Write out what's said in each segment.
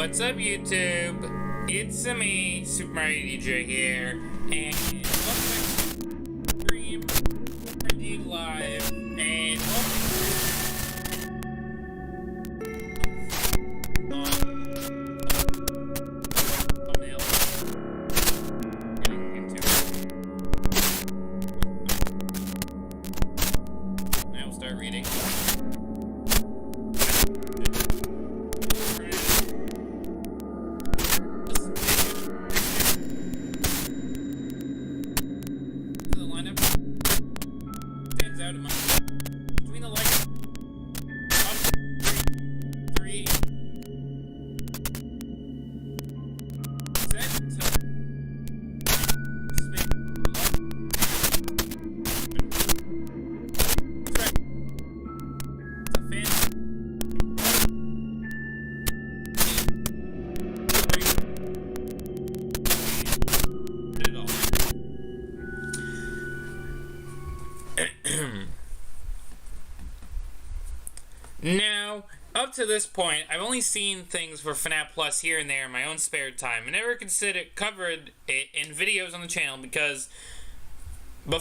What's up, YouTube? It's me, Super Mario DJ here, and welcome back to the stream, Freddy Live, and thumbnail. Getting into it. Now we'll start reading. Out of my between the lights. Three. Set. Now, up to this point, I've only seen things for FNAF Plus here and there in my own spare time. I never covered it in videos on the channel because I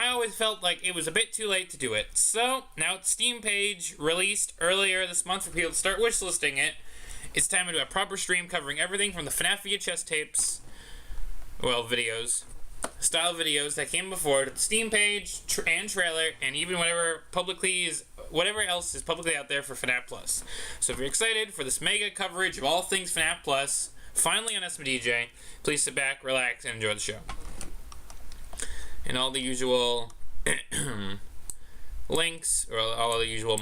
always felt like it was a bit too late to do it. So, now it's Steam page released earlier this month for people to start wishlisting it. It's time to do a proper stream covering everything from the FNAF VHS tapes, well, videos, style videos that came before, to the Steam page and trailer, and even whatever else is publicly out there for FNAF Plus. So if you're excited for this mega coverage of all things FNAF Plus, finally on SMDJ, please sit back, relax, and enjoy the show. And all the usual links, or all the usual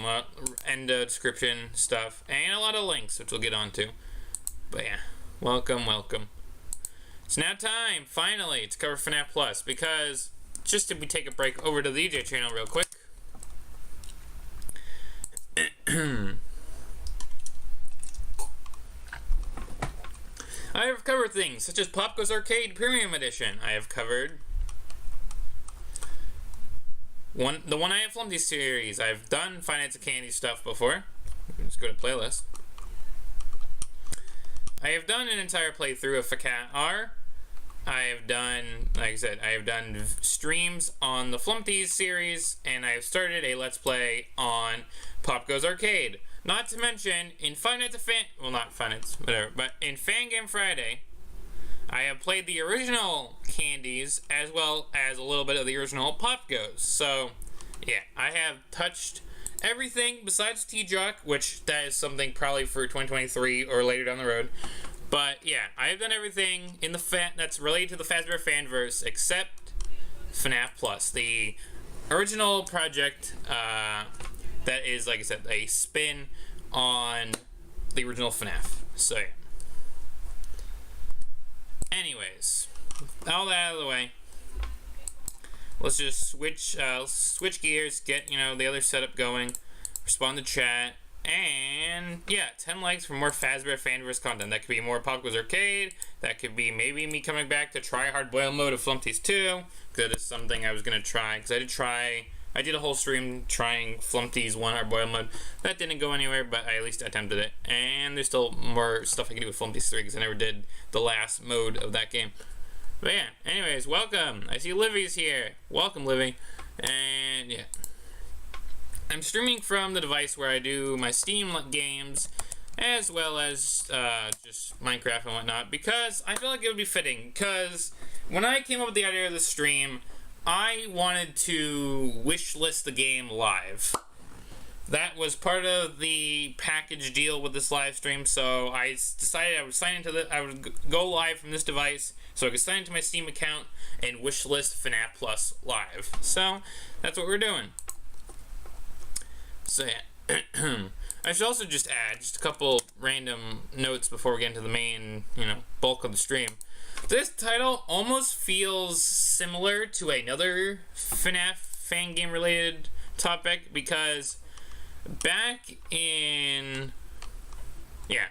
end description stuff, and a lot of links, which we'll get onto. But yeah, welcome. It's now time, finally, to cover FNAF Plus, because, just if we take a break over to the DJ channel real quick. I have covered things such as Pop Goes Arcade Premium Edition. I have covered the One I Have Flumpty series. I've done Finance and Candy stuff before. Let's go to playlist. I have done an entire playthrough of FNAF R. I have done, like I said, I have done streams on the Flumpties series, and I have started a Let's Play on Pop Goes Arcade. Not to mention, in in Fangame Friday, I have played the original candies as well as a little bit of the original Pop Goes. So, yeah, I have touched everything besides T-Jock, which that is something probably for 2023 or later down the road. But yeah, I have done everything in the that's related to the Fazbear Fanverse except FNAF Plus, the original project that is, like I said, a spin on the original FNAF. So yeah. Anyways, all that out of the way, let's just switch gears, get the other setup going, respond to chat. And yeah, 10 likes for more Fazbear Fanverse content. That could be more Pop Goes Arcade. That could be maybe me coming back to try hard boil mode of Flumpties 2. That is something I was gonna try, because I did a whole stream trying Flumpties 1 hard boil mode. That didn't go anywhere, but I at least attempted it. And there's still more stuff I can do with Flumpties 3, because I never did the last mode of that game. But yeah, anyways, welcome. I see Livy's here. Welcome, Livy. And yeah, I'm streaming from the device where I do my Steam games, as well as just Minecraft and whatnot, because I feel like it would be fitting, because when I came up with the idea of the stream, I wanted to wishlist the game live. That was part of the package deal with this live stream, so I decided I would go live from this device, so I could sign into my Steam account and wishlist FNAF Plus live. So, that's what we're doing. So yeah, I should also just add just a couple random notes before we get into the main, bulk of the stream. This title almost feels similar to another FNAF fan game related topic, because back in, a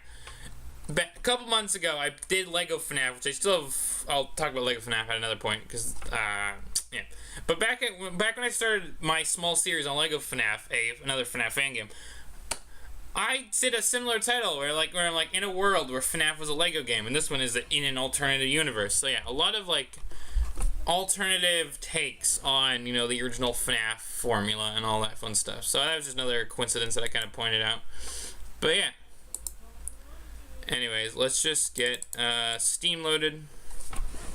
couple months ago, I did Lego FNAF, which I still have. I'll talk about Lego FNAF at another point, because yeah. But back when I started my small series on Lego FNAF, another FNAF fan game, I did a similar title where I'm like in a world where FNAF was a Lego game, and this one is in an alternative universe. So yeah, a lot of like alternative takes on, you know, the original FNAF formula and all that fun stuff. So that was just another coincidence that I kind of pointed out. But yeah. Anyways, let's just get Steam loaded,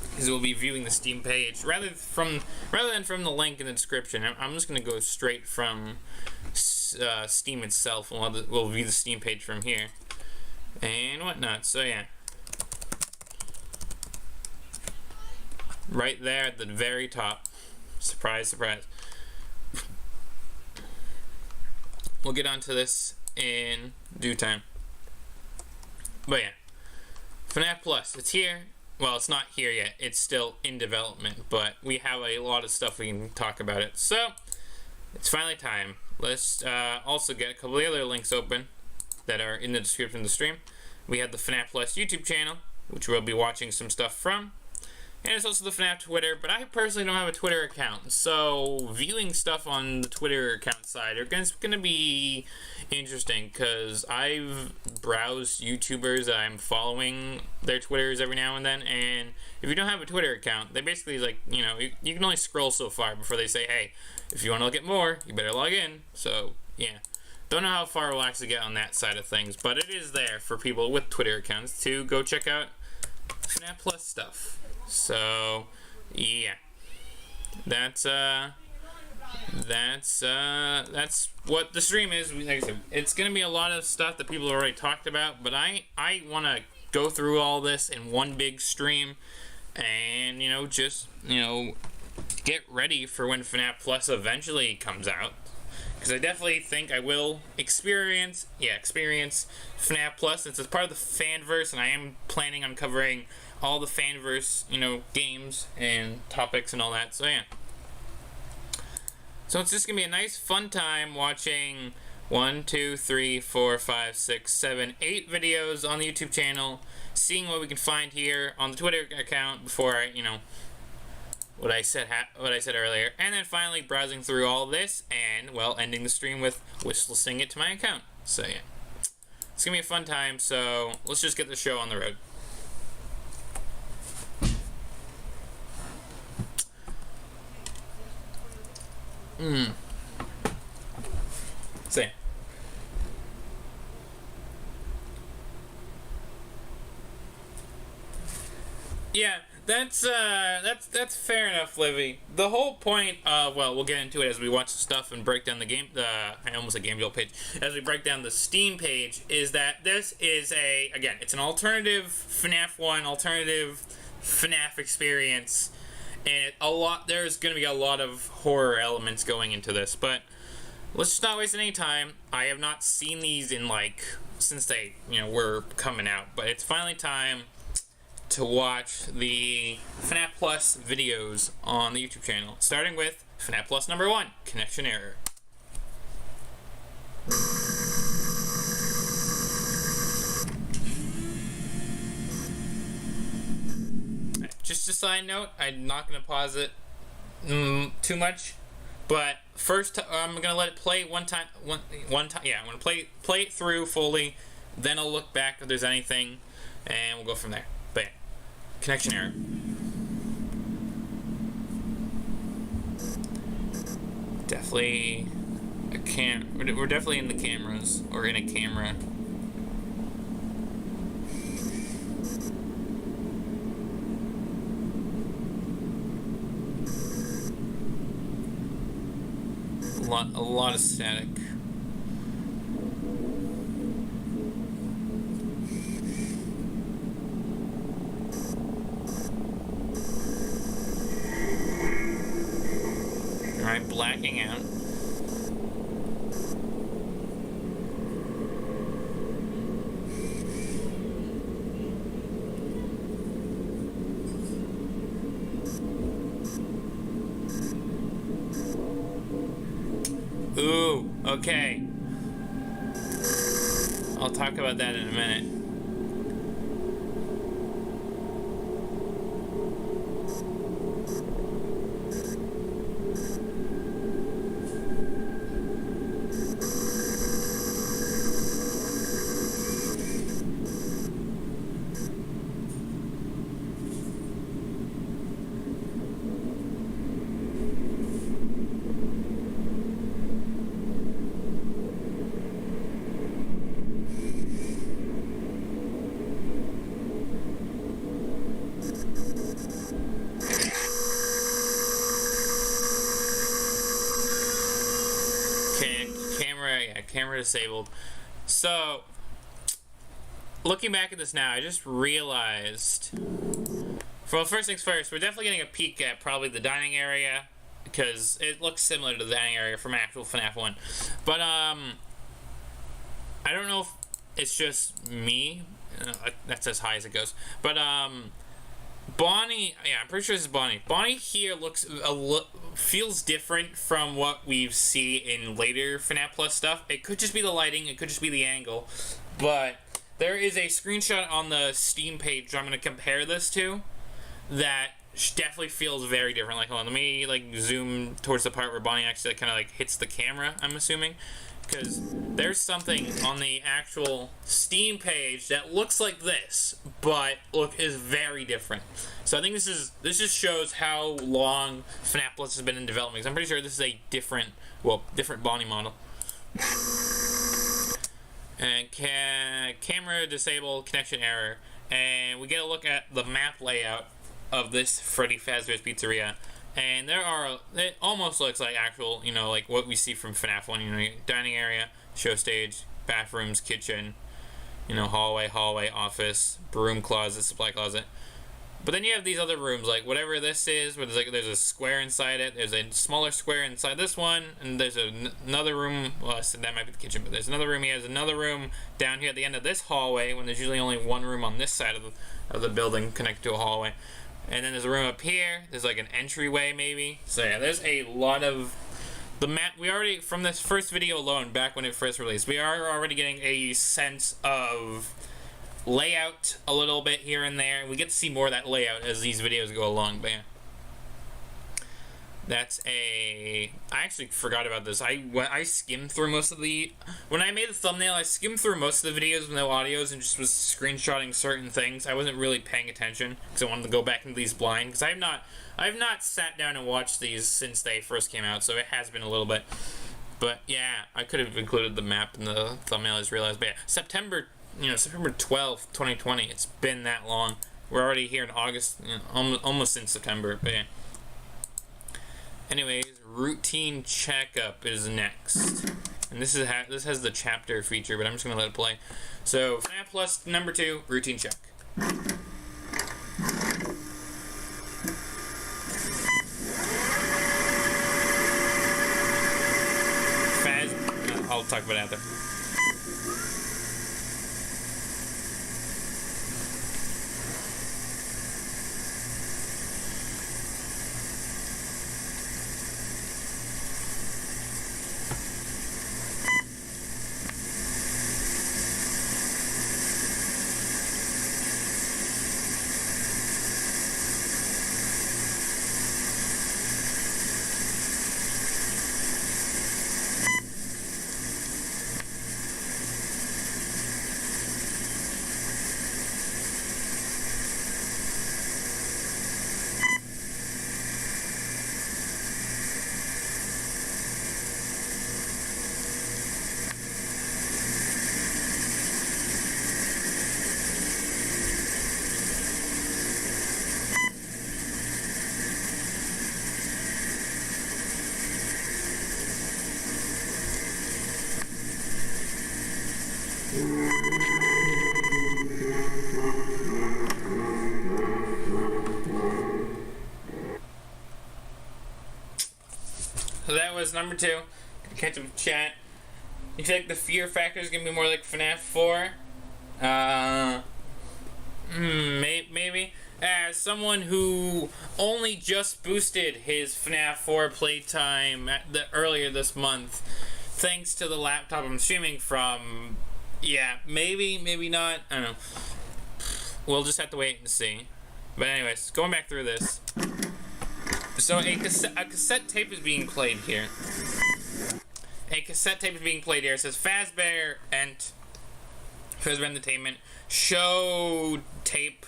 because we'll be viewing the Steam page rather than from the link in the description. I'm just gonna go straight from Steam itself, and we'll view the Steam page from here and whatnot. So yeah, right there at the very top. Surprise, surprise. We'll get onto this in due time. But yeah, FNAF Plus, it's here. Well, it's not here yet. It's still in development, but we have a lot of stuff we can talk about it. So, it's finally time. Let's also get a couple of the other links open that are in the description of the stream. We have the FNAF Plus YouTube channel, which we'll be watching some stuff from. And it's also the FNAF Twitter, but I personally don't have a Twitter account, so viewing stuff on the Twitter account side are going to be interesting, because I've browsed YouTubers that I'm following their Twitters every now and then, and if you don't have a Twitter account, they basically, like, you know, you can only scroll so far before they say, hey, if you want to look at more, you better log in. So, yeah. Don't know how far we'll actually get on that side of things, but it is there for people with Twitter accounts to go check out FNAF Plus stuff. So, yeah, that's what the stream is. Like I said, it's gonna be a lot of stuff that people have already talked about, but I want to go through all this in one big stream, and, you know, just, you know, get ready for when FNAF Plus eventually comes out, because I definitely think I will experience FNAF Plus, since it's part of the fanverse, and I am planning on covering all the fanverse, you know, games and topics and all that. So yeah. So it's just gonna be a nice fun time watching 1, 2, 3, 4, 5, 6, 7, 8 videos on the YouTube channel, seeing what we can find here on the Twitter account before I, you know, what I said earlier, and then finally browsing through all this and, well, ending the stream with whistling it to my account. So yeah, it's gonna be a fun time. So let's just get the show on the road. Same. Yeah, that's fair enough, Livy. The whole point of, well, we'll get into it as we watch the stuff and break down the game. I almost said Game Jolt page. As we break down the Steam page, is that this is again, it's an alternative FNAF 1, alternative FNAF experience. And there's going to be a lot of horror elements going into this, but let's just not waste any time. I have not seen these in, like, since they, you know, were coming out, but it's finally time to watch the FNAF Plus videos on the YouTube channel, starting with FNAF Plus number 1, Connection Error. Just a side note, I'm not going to pause it too much, but first I'm going to let it play one time. Yeah, I'm going to play it through fully, then I'll look back if there's anything, and we'll go from there. But yeah, connection error. Definitely we're definitely in the cameras, or in a camera. A lot of static. Alright, blacking out. Ooh, okay. I'll talk about that in a minute. camera disabled. So, looking back at this now, I just realized... Well, first things first, we're definitely getting a peek at probably the dining area, because it looks similar to the dining area from actual FNAF 1. But, I don't know if it's just me. That's as high as it goes. But, Bonnie, yeah, I'm pretty sure this is Bonnie. Bonnie here feels different from what we see in later FNAF Plus stuff. It could just be the lighting, it could just be the angle, but there is a screenshot on the Steam page I'm going to compare this to that definitely feels very different. Like, hold on, let me like zoom towards the part where Bonnie actually kind of like hits the camera, I'm assuming. Because there's something on the actual Steam page that looks like this, but is very different. So I think this just shows how long FNAF Plus has been in development. Because I'm pretty sure this is a different Bonnie model. And camera disabled, connection error, and we get a look at the map layout of this Freddy Fazbear's Pizzeria. And it almost looks like actual, like what we see from FNAF 1, dining area, show stage, bathrooms, kitchen, hallway, office, broom closet, supply closet. But then you have these other rooms, like whatever this is, where there's a square inside it, there's a smaller square inside this one, and there's another room, well, so that might be the kitchen, but there's another room, he has another room down here at the end of this hallway, when there's usually only one room on this side of the building connected to a hallway. And then there's a room up here. There's like an entryway maybe. So yeah, there's a lot of the map. We already, from this first video alone, back when it first released, we are already getting a sense of layout a little bit here and there. We get to see more of that layout as these videos go along. But yeah, I actually forgot about this. I skimmed through most of when I made the thumbnail, I skimmed through most of the videos with no audios and just was screenshotting certain things. I wasn't really paying attention because I wanted to go back into these blind, because I've not sat down and watched these since they first came out, so it has been a little bit. But yeah, I could have included the map in the thumbnail, I just realized. But yeah, September 12th, 2020, it's been that long. We're already here in August, almost in September, but yeah. Anyways, routine checkup is next, and this has the chapter feature, but I'm just gonna let it play. So FNAF Plus number 2, routine check. I'll talk about it after. So that was number 2. Catch up chat. You feel like the fear factor is gonna be more like FNAF 4? Maybe. As someone who only just boosted his FNAF 4 playtime earlier this month, thanks to the laptop I'm streaming from, yeah, maybe not. I don't know. We'll just have to wait and see. But anyways, going back through this. So a cassette tape is being played here. It says Fazbear Entertainment show tape.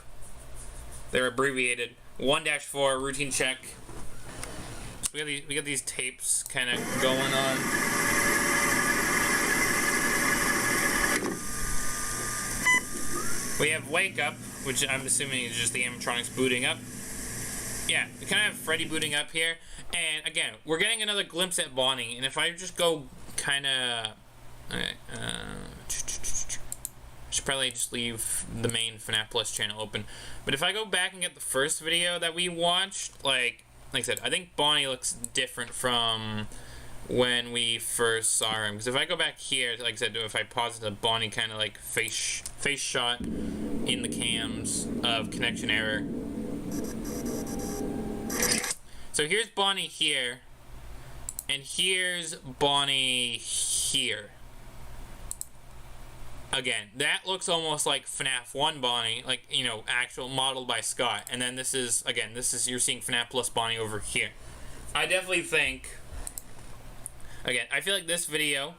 They're abbreviated. 1-4 routine check. So we got these tapes kind of going on. We have Wake Up, which I'm assuming is just the animatronics booting up. Yeah, we kind of have Freddy booting up here. And again, we're getting another glimpse at Bonnie. And if I just go kind of Okay, should probably just leave the main FNAF Plus channel open. But if I go back and get the first video that we watched, like I said, I think Bonnie looks different from when we first saw him. Because if I go back here, like I said, if I pause the Bonnie kind of like face shot in the cams of connection error. So here's Bonnie here, and here's Bonnie here. Again, that looks almost like FNAF 1 Bonnie, like, you know, actual modeled by Scott. And then this is, again, you're seeing FNAF Plus Bonnie over here. I definitely think, again, I feel like this video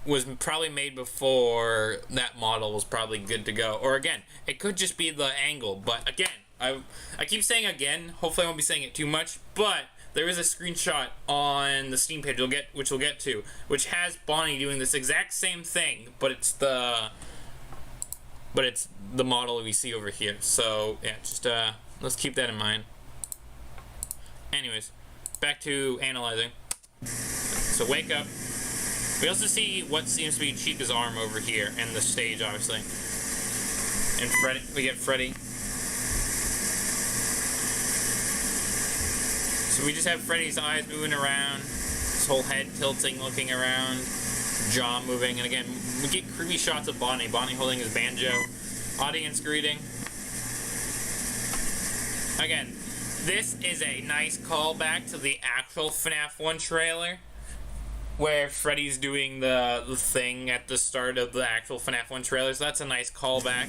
was probably made before that model was probably good to go. Or again, it could just be the angle, but again, I keep saying again, hopefully I won't be saying it too much, but there is a screenshot on the Steam page which we'll get to, which has Bonnie doing this exact same thing, but it's the model we see over here. So yeah, just let's keep that in mind. Anyways, back to analyzing. So wake up. We also see what seems to be Chica's arm over here, and the stage, obviously. And Freddy, we get Freddy. So we just have Freddy's eyes moving around, his whole head tilting, looking around, jaw moving, and again, we get creepy shots of Bonnie holding his banjo, audience greeting. Again, this is a nice callback to the actual FNAF 1 trailer, where Freddy's doing the thing at the start of the actual FNAF 1 trailer, so that's a nice callback.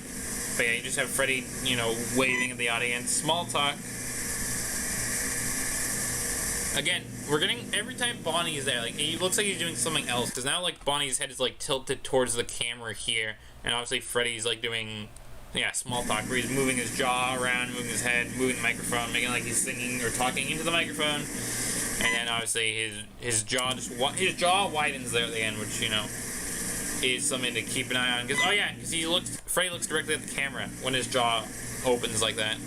But yeah, you just have Freddy, you know, waving at the audience, small talk. Again, we're getting, every time Bonnie is there, like, it looks like he's doing something else, because now, like, Bonnie's head is, like, tilted towards the camera here, and obviously Freddy's, like, doing, yeah, small talk, where he's moving his jaw around, moving his head, moving the microphone, making like he's singing or talking into the microphone, and then, obviously, his jaw widens there at the end, which, you know, is something to keep an eye on, because, oh yeah, because Freddy looks directly at the camera when his jaw opens like that.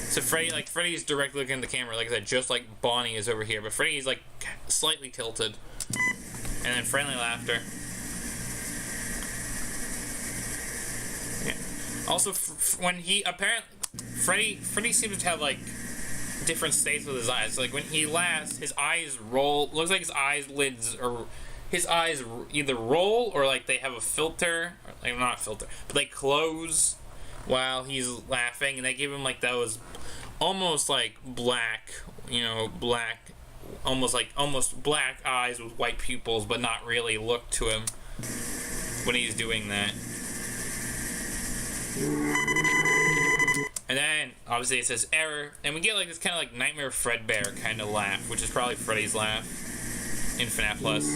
So Freddy's directly looking at the camera, like I said, just like Bonnie is over here, but Freddy's like slightly tilted. And then friendly laughter. Yeah. Also, when he Freddy seems to have like different states with his eyes. So, like when he laughs, his eyes roll. Looks like his eyelids or his eyes either roll or like they have a filter, or, like not a filter, but they close while he's laughing, and they give him like those almost like black, you know, almost black eyes with white pupils, but not really look to him when he's doing that. And then obviously it says error, and we get like this kind of like Nightmare Fredbear kind of laugh, which is probably Freddy's laugh in FNAF Plus.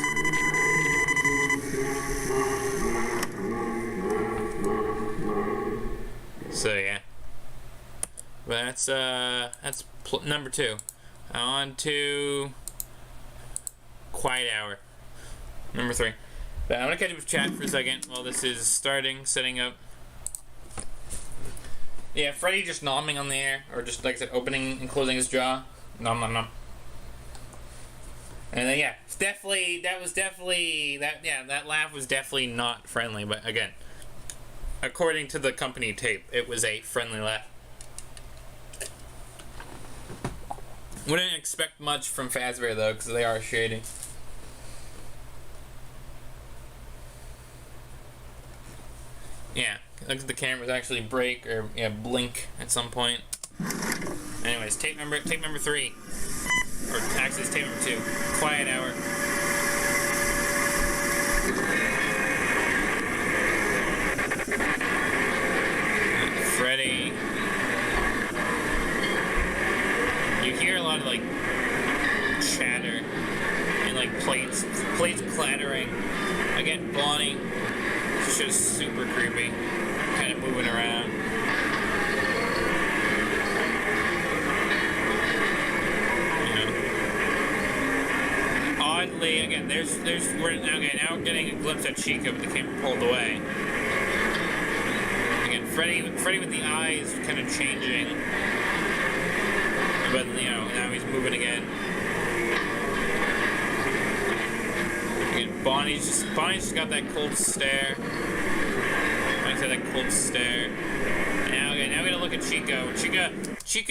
So yeah, that's number 2. On to Quiet Hour, number 3. But I'm gonna catch up with chat for a second while this is setting up. Yeah, Freddy just nomming on the air, or just like I said, opening and closing his jaw. Nom nom nom. And then yeah, that laugh was definitely not friendly, but again, according to the company tape, it was a friendly laugh. Wouldn't expect much from Fazbear though, because they are shady. Yeah, looks like the cameras actually break or blink at some point. Anyways, tape number 3, or actually it's tape number 2. Quiet Hour. Freddy. You hear a lot of like chatter and like plates clattering. Again, Bonnie. It's just super creepy, kind of moving around. You know. Oddly, again, now we're getting a glimpse at Chica with the camera pulled away. Again, Freddy with the eyes kind of changing, but you know, now he's moving again. Again, Bonnie's just got that cold stare. Bonnie's got that cold stare. Now we gotta look at Chica. Chica.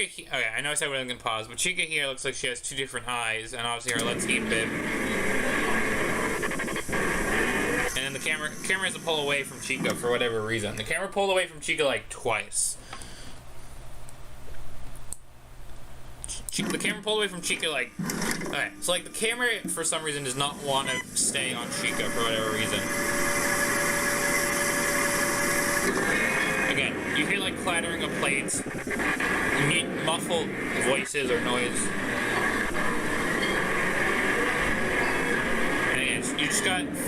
Okay, I know I said we wasn't gonna pause, but Chica here looks like she has two different eyes, and obviously her Let's Eat bib. And then the camera has to pull away from Chica for whatever reason. The camera pulled away from Chica like twice. The camera pulled away from Chica like... Okay, so like the camera for some reason does not want to stay on Chica for whatever reason. Again, you hear like clattering of plates, muffled voices or noise. And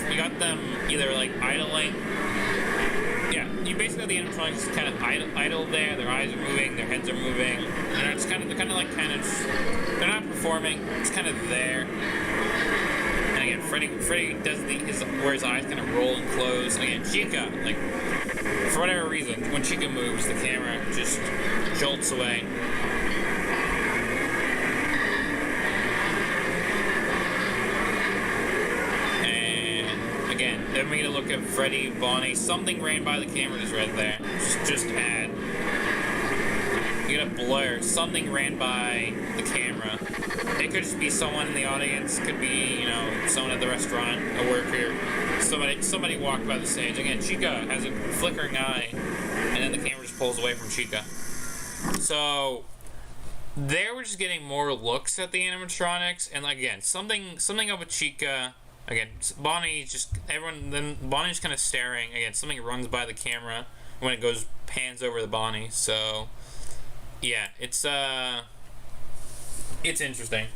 you got them either like idling. Yeah, you basically the animatronics just kind of idle there. Their eyes are moving, their heads are moving, and they're they're not performing. It's kind of there. And again, Freddy does where his eyes kind of roll and close. Again, Chica, like for whatever reason, when Chica moves, the camera just jolts away. Then we get a look at Freddy, Bonnie. Something ran by the camera just right there. Just had. You get a blur. Something ran by the camera. It could just be someone in the audience. Could be, you know, someone at the restaurant, a worker. Somebody walked by the stage. Again, Chica has a flickering eye, and then the camera just pulls away from Chica. So there we're just getting more looks at the animatronics, and like, again, something up with Chica. Again, Bonnie's just kind of staring. Again, something runs by the camera when it pans over the Bonnie. So, yeah, it's interesting.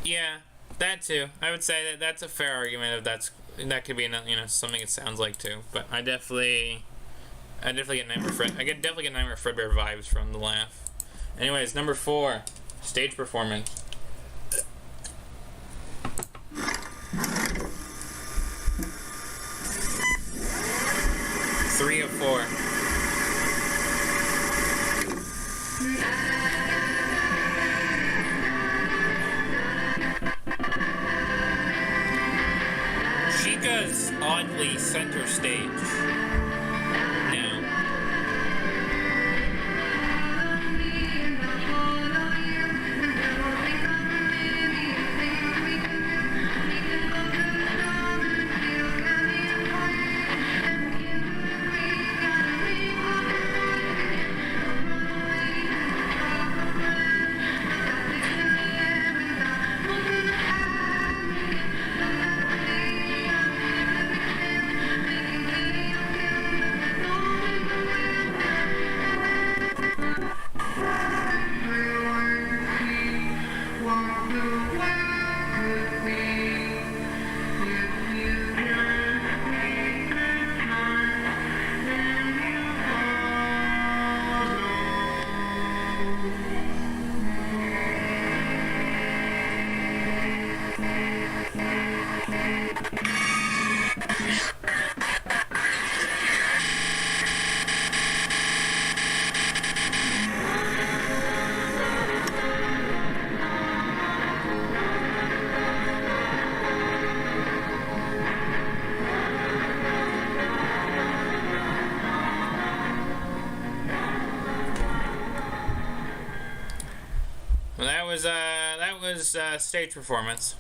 Yeah, that too. I would say that's a fair argument. That could be, you know, something it sounds like too. But I definitely get Nightmare Fredbear vibes from the laugh. Anyways, number 4. Stage performance. 3 of 4. Chica's oddly center stage. That was stage performance.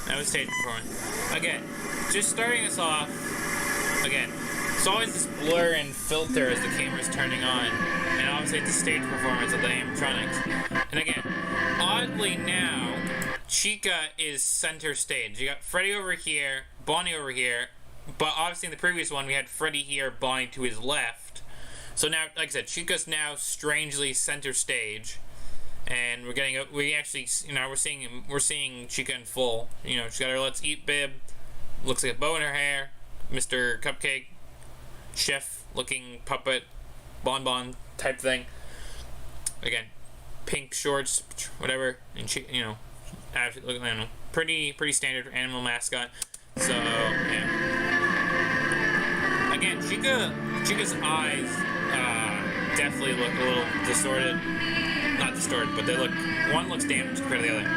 That was stage performance. Again, just starting us off. Again, it's always this blur and filter as the camera's turning on, and obviously it's a stage performance of the animatronics. And again, oddly now, Chica is center stage. You got Freddy over here, Bonnie over here, but obviously in the previous one we had Freddy here, Bonnie to his left. So now, like I said, Chica's now strangely center stage, and we're seeing Chica in full. You know, she's got her Let's Eat bib, looks like a bow in her hair, Mr. Cupcake, chef-looking puppet, bonbon type thing. Again, pink shorts, whatever, and you know, pretty standard animal mascot. So yeah. Again, Chica's eyes definitely look a little distorted. Not distorted, but they look, one looks damaged compared to the other.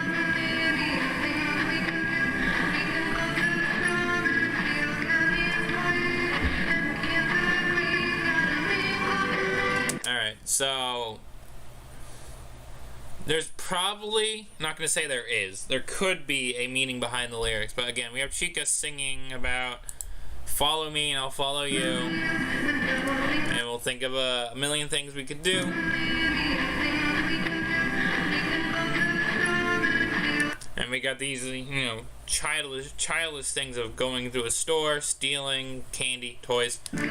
Alright, so there's probably, I'm not going to say there is, there could be a meaning behind the lyrics, but again, we have Chica singing about follow me and I'll follow you, and we'll think of a million things we could do. And we got these, you know, childish things of going through a store, stealing candy, toys. Then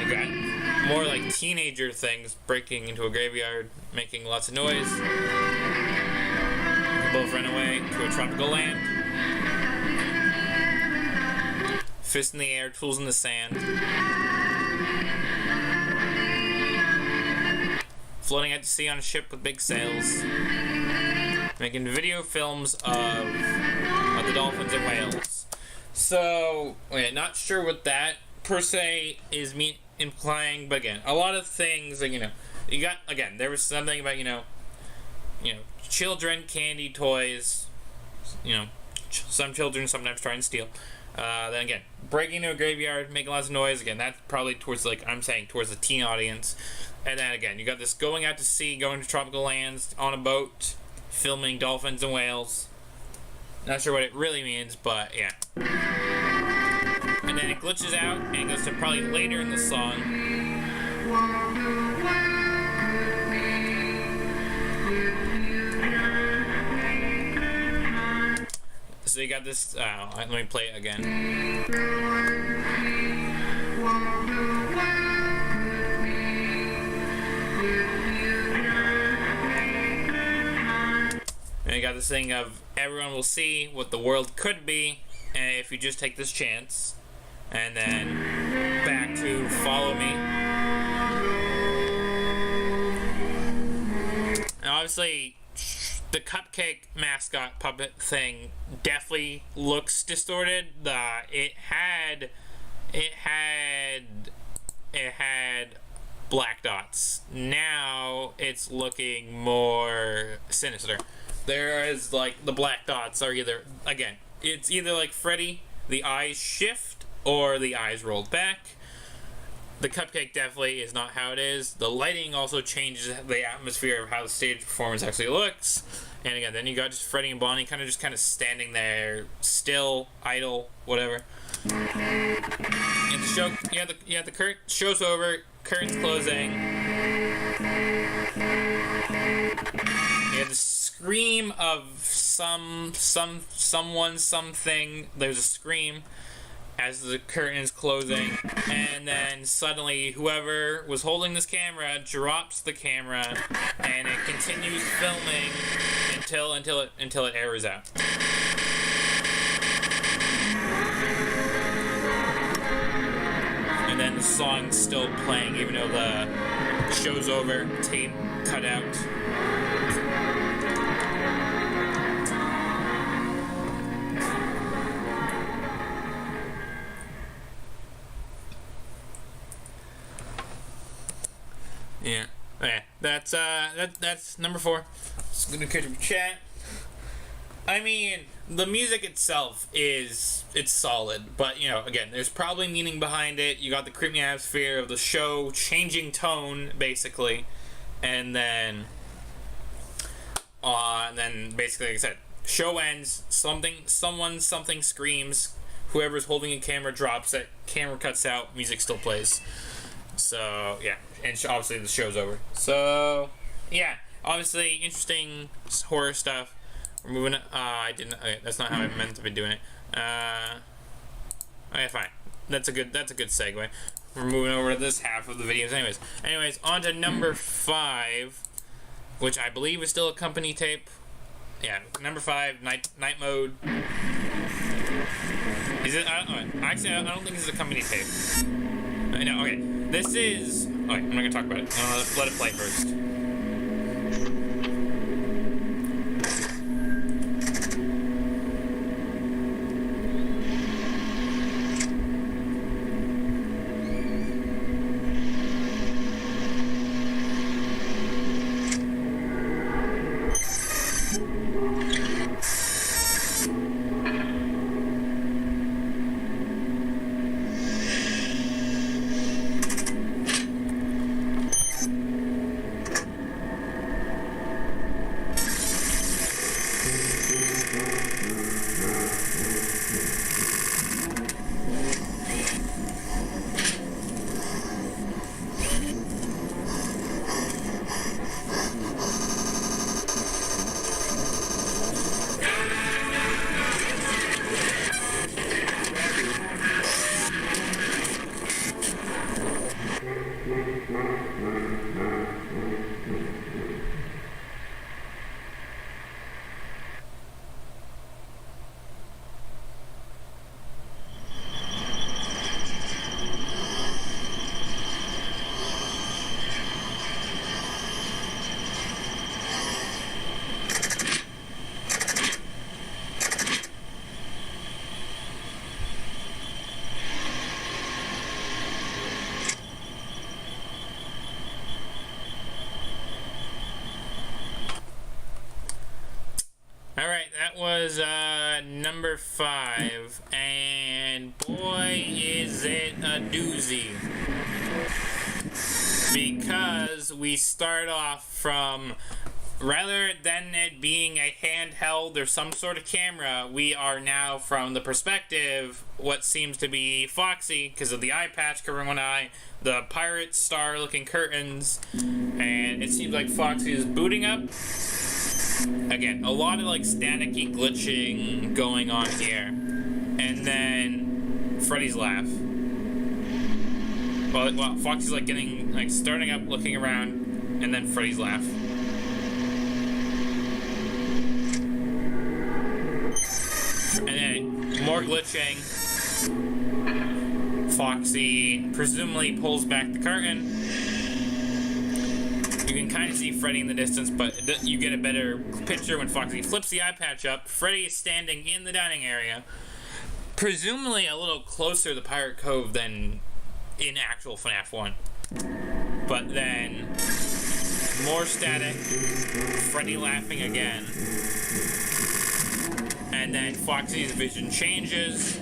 you got more like teenager things, breaking into a graveyard, making lots of noise. Both run away to a tropical land. Fist in the air, tools in the sand. Floating out to sea on a ship with big sails. Making video films of the dolphins and whales. So, okay, not sure what that per se is implying, but again, a lot of things, like, you know, you got, again, there was something about, you know, children, candy, toys, you know, some children sometimes try and steal. Then again, breaking into a graveyard, making lots of noise, again, that's probably towards, like, I'm saying, towards the teen audience. And then again, you got this going out to sea, going to tropical lands, on a boat, filming dolphins and whales. Not sure what it really means, but yeah. And then it glitches out, and it goes to probably later in the song. So you got this, let me play it again. And you got this thing of everyone will see what the world could be, and if you just take this chance. And then back to follow me. And obviously, the cupcake mascot puppet thing definitely looks distorted. It had black dots. Now it's looking more sinister. There is, like, the black dots are either, again, it's either like Freddy, the eyes shift, or the eyes rolled back. The cupcake definitely is not how it is. The lighting also changes the atmosphere of how the stage performance actually looks. And again, then you got just Freddy and Bonnie kind of standing there, still, idle, whatever. And the show, you have the show's over, curtains closing. You have the scream of someone, something. There's a scream as the curtain is closing, and then suddenly whoever was holding this camera drops the camera, and it continues filming until it errors out. And then the song's still playing, even though the show's over, tape cut out. Yeah. Okay. That's number 4. Just gonna catch up chat. I mean, the music itself it's solid, but you know, again, there's probably meaning behind it. You got the creepy atmosphere of the show changing tone, basically, and then basically, like I said, show ends. Something screams. Whoever's holding a camera drops it. Camera cuts out. Music still plays. So yeah, and obviously the show's over. So yeah, obviously interesting horror stuff. We're moving. Okay, that's not how I meant to be doing it. Okay, fine. That's a good segue. We're moving over to this half of the videos. Anyways, on to number 5, which I believe is still a company tape. Yeah, number 5, night mode. Is it? I don't know. Actually, I don't think this is a company tape. No, okay. This is... Okay, I'm not going to talk about it. Let it play first. Alright, that was number 5, and boy is it a doozy. Because we start off from, rather than it being a handheld or some sort of camera, we are now from the perspective, what seems to be Foxy, because of the eye patch covering one eye, the pirate star looking curtains, and it seems like Foxy is booting up. Again, a lot of like staticky glitching going on here. And then Freddy's laugh. Well, Foxy's like getting, like starting up, looking around, and then Freddy's laugh. And then more glitching. Foxy presumably pulls back the curtain. You can kind of see Freddy in the distance, but you get a better picture when Foxy flips the eye patch up. Freddy is standing in the dining area, presumably a little closer to the Pirate Cove than in actual FNAF 1. But then, more static, Freddy laughing again, and then Foxy's vision changes,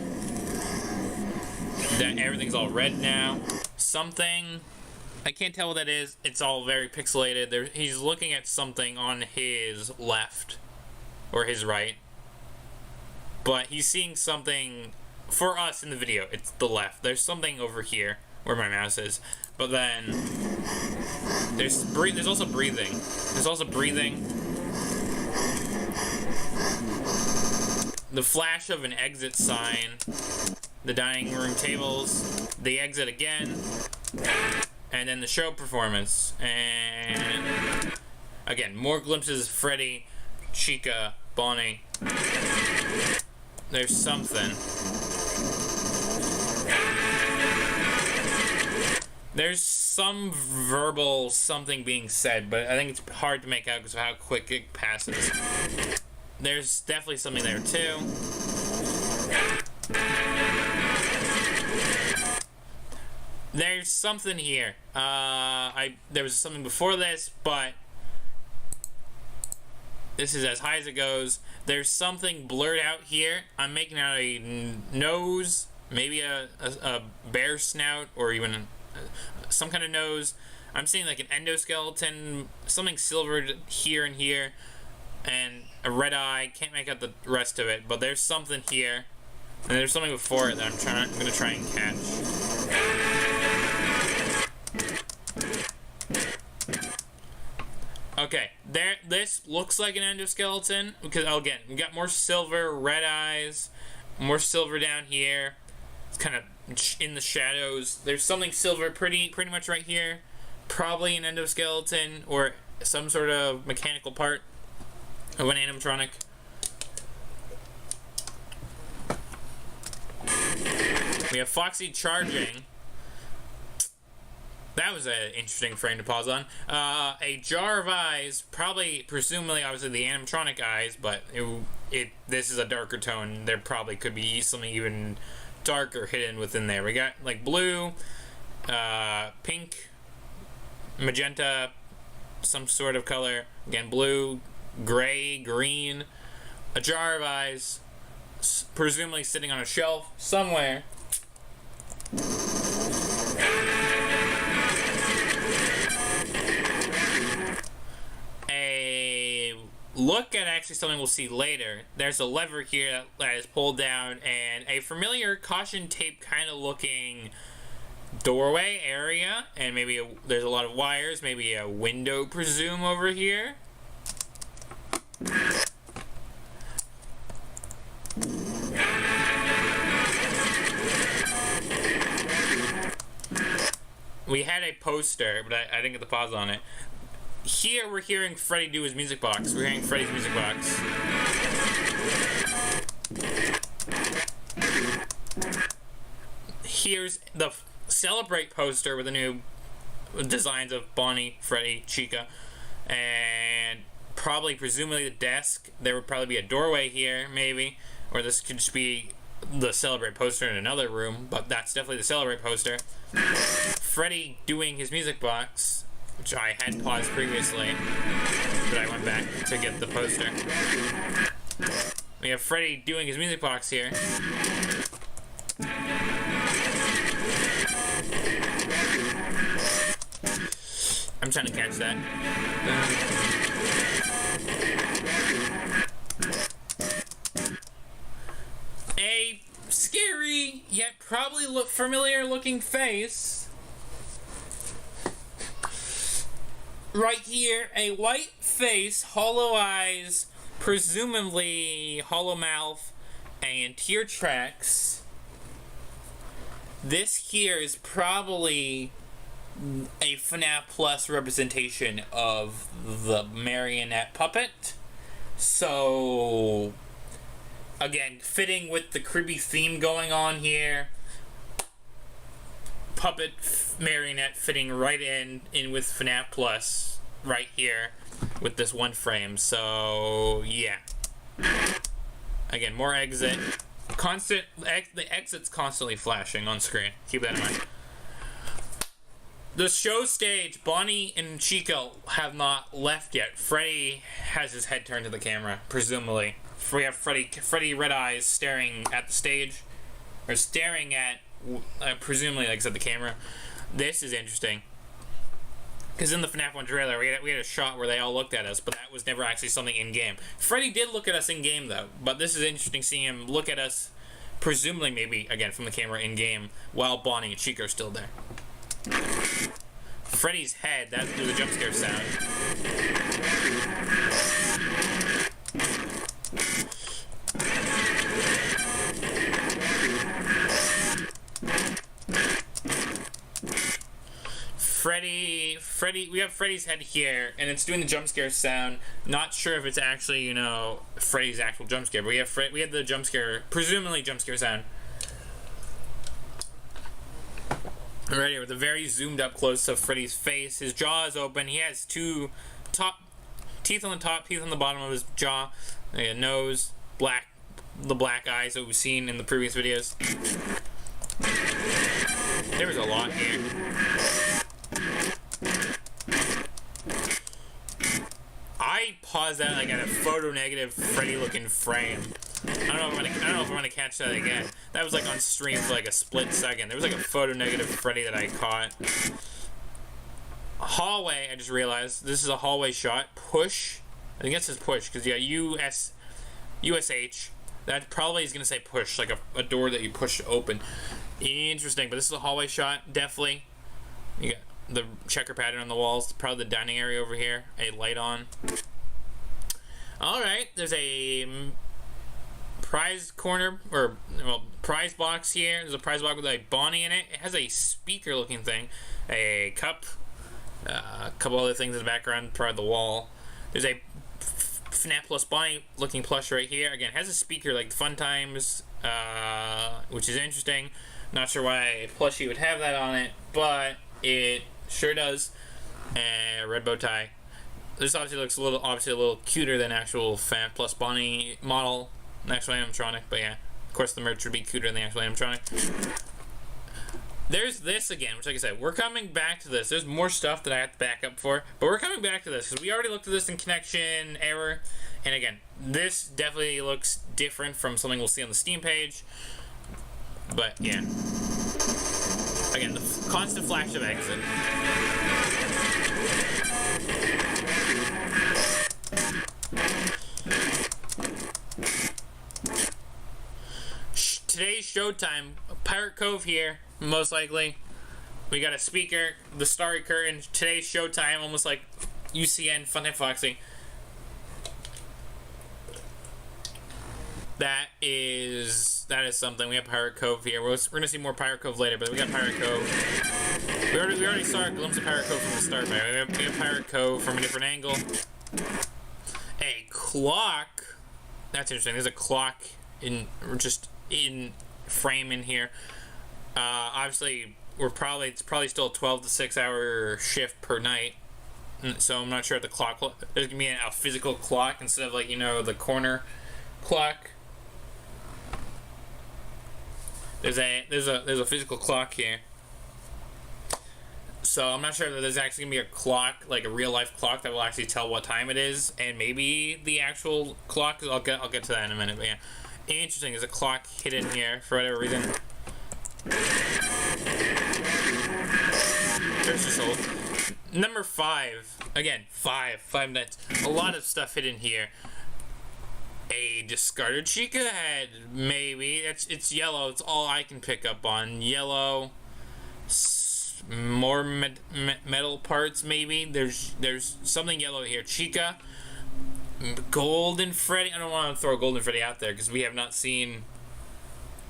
then everything's all red now. Something... I can't tell what that is. It's all very pixelated. He's looking at something on his left. Or his right. But he's seeing something... For us in the video, it's the left. There's something over here, where my mouse is. But then... There's also breathing. There's also breathing. The flash of an exit sign. The dining room tables. The exit again. And then the show performance, and again, more glimpses of Freddy, Chica, Bonnie. There's something. There's some verbal something being said, but I think it's hard to make out because of how quick it passes. There's definitely something there too. There's something here. There was something before this, but this is as high as it goes. There's something blurred out here. I'm making out a nose, maybe a bear snout, or even some kind of nose. I'm seeing like an endoskeleton, something silvered here and here, and a red eye. Can't make out the rest of it, but there's something here. And there's something before it that I'm gonna try and catch. Okay, this looks like an endoskeleton, because, again, we got more silver, red eyes, more silver down here. It's kind of in the shadows. There's something silver pretty much right here. Probably an endoskeleton, or some sort of mechanical part of an animatronic. We have Foxy charging. That was an interesting frame to pause on. A jar of eyes, presumably, obviously the animatronic eyes, but this is a darker tone. There probably could be something even darker hidden within there. We got like blue, pink, magenta, some sort of color. Again, blue, gray, green, a jar of eyes, presumably sitting on a shelf somewhere. A look at actually something we'll see later. There's a lever here that is pulled down, and a familiar caution tape kind of looking doorway area, and maybe there's a lot of wires, maybe a window, presume, over here. We had a poster, but I didn't get the pause on it. Here we're hearing Freddy do his music box. We're hearing Freddy's music box. Here's the Celebrate poster with the new designs of Bonnie, Freddy, Chica, and probably, presumably, the desk. There would probably be a doorway here, maybe, or this could just be the Celebrate poster in another room, but that's definitely the Celebrate poster. Freddy doing his music box, which I had paused previously, but I went back to get the poster. We have Freddy doing his music box here. I'm trying to catch that. A scary, yet probably familiar looking face. Right here, a white face, hollow eyes, presumably hollow mouth, and tear tracks. This here is probably a FNAF Plus representation of the marionette puppet. So, again, fitting with the creepy theme going on here. Puppet marionette fitting right in with FNAF Plus right here with this one frame. So, yeah. Again, more exit. The exit's constantly flashing on screen. Keep that in mind. The show stage, Bonnie and Chica have not left yet. Freddy has his head turned to the camera, presumably. We have Freddy Red Eyes staring at the stage, or staring at, presumably, like I said, the camera. This is interesting. Because in the FNAF 1 trailer, we had a shot where they all looked at us, but that was never actually something in-game. Freddy did look at us in-game, though, but this is interesting seeing him look at us, presumably, maybe, again, from the camera in-game, while Bonnie and Chica are still there. Freddy's head, that's the jump scare sound. Freddy, we have Freddy's head here, and it's doing the jump scare sound. Not sure if it's actually, you know, Freddy's actual jump scare, but we have the jump scare, presumably jump scare sound. Right here with a very zoomed up close of Freddy's face. His jaw is open. He has two teeth on the top, teeth on the bottom of his jaw. A nose, the black eyes that we've seen in the previous videos. There was a lot here. I paused that like at a photo negative Freddy looking frame. I don't know if I'm gonna catch that again. That was like on stream for like a split second. There was like a photo negative Freddy that I caught. Hallway, I just realized this is a hallway shot. Push. I think it says push because yeah, USH. That probably is gonna say push, like a door that you push to open. Interesting, but this is a hallway shot, definitely. You got the checker pattern on the walls, probably the dining area over here, a light on. Alright, there's a prize corner, or, well, prize box here. There's a prize box with a Bonnie in it. It has a speaker looking thing, a cup, a couple other things in the background, part of the wall. There's a FNAF Plus Bonnie looking plush right here. Again, it has a speaker like Fun Times, which is interesting. Not sure why a plushie would have that on it, but it sure does. And red bow tie. This obviously looks a little cuter than actual FNAF Plus Bonnie model, an actual animatronic. But yeah, of course the merch would be cuter than the actual animatronic. there's this again, which, like I said, we're coming back to this. There's more stuff that I have to back up for, but we're coming back to this because we already looked at this in connection error. And again, this definitely looks different from something we'll see on the Steam page. But yeah, again, the constant flash of exit. Today's showtime, Pirate Cove here, most likely. We got a speaker, the Starry Curtain, today's showtime, almost like UCN, FNAF Foxy. That is something. We have Pirate Cove here. We're gonna see more Pirate Cove later, but we got Pirate Cove. We already saw a glimpse of Pirate Cove from the start, but we have Pirate Cove from a different angle. A clock. That's interesting. There's a clock in frame in here. Obviously, it's probably still a 12 to 6 hour shift per night. So I'm not sure if the clock. There's gonna be a physical clock instead of, like, you know, the corner clock. There's a physical clock here. So I'm not sure that there's actually gonna be a clock, like a real life clock, that will actually tell what time it is, and maybe the actual clock. I'll get to that in a minute. But yeah, interesting. There's a clock hidden here for whatever reason. There's just number 5 again. Five nights. A lot of stuff hidden here. A discarded Chica head, maybe. It's yellow. It's all I can pick up on. Yellow. More metal parts, maybe. There's something yellow here. Chica. Golden Freddy. I don't want to throw Golden Freddy out there because we have not seen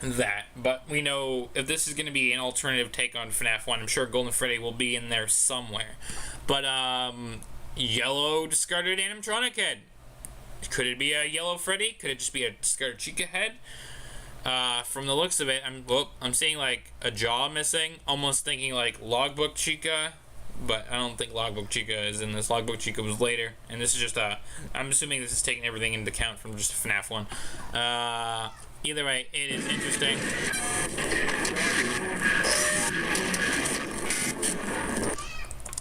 that. But we know if this is going to be an alternative take on FNAF 1, I'm sure Golden Freddy will be in there somewhere. But yellow discarded animatronic head. Could it be a yellow Freddy? Could it just be a discarded Chica head? From the looks of it, I'm seeing like a jaw missing. Almost thinking like Logbook Chica, but I don't think Logbook Chica is in this. Logbook Chica was later, and this is just I'm assuming this is taking everything into account from just FNAF 1. Either way, it is interesting.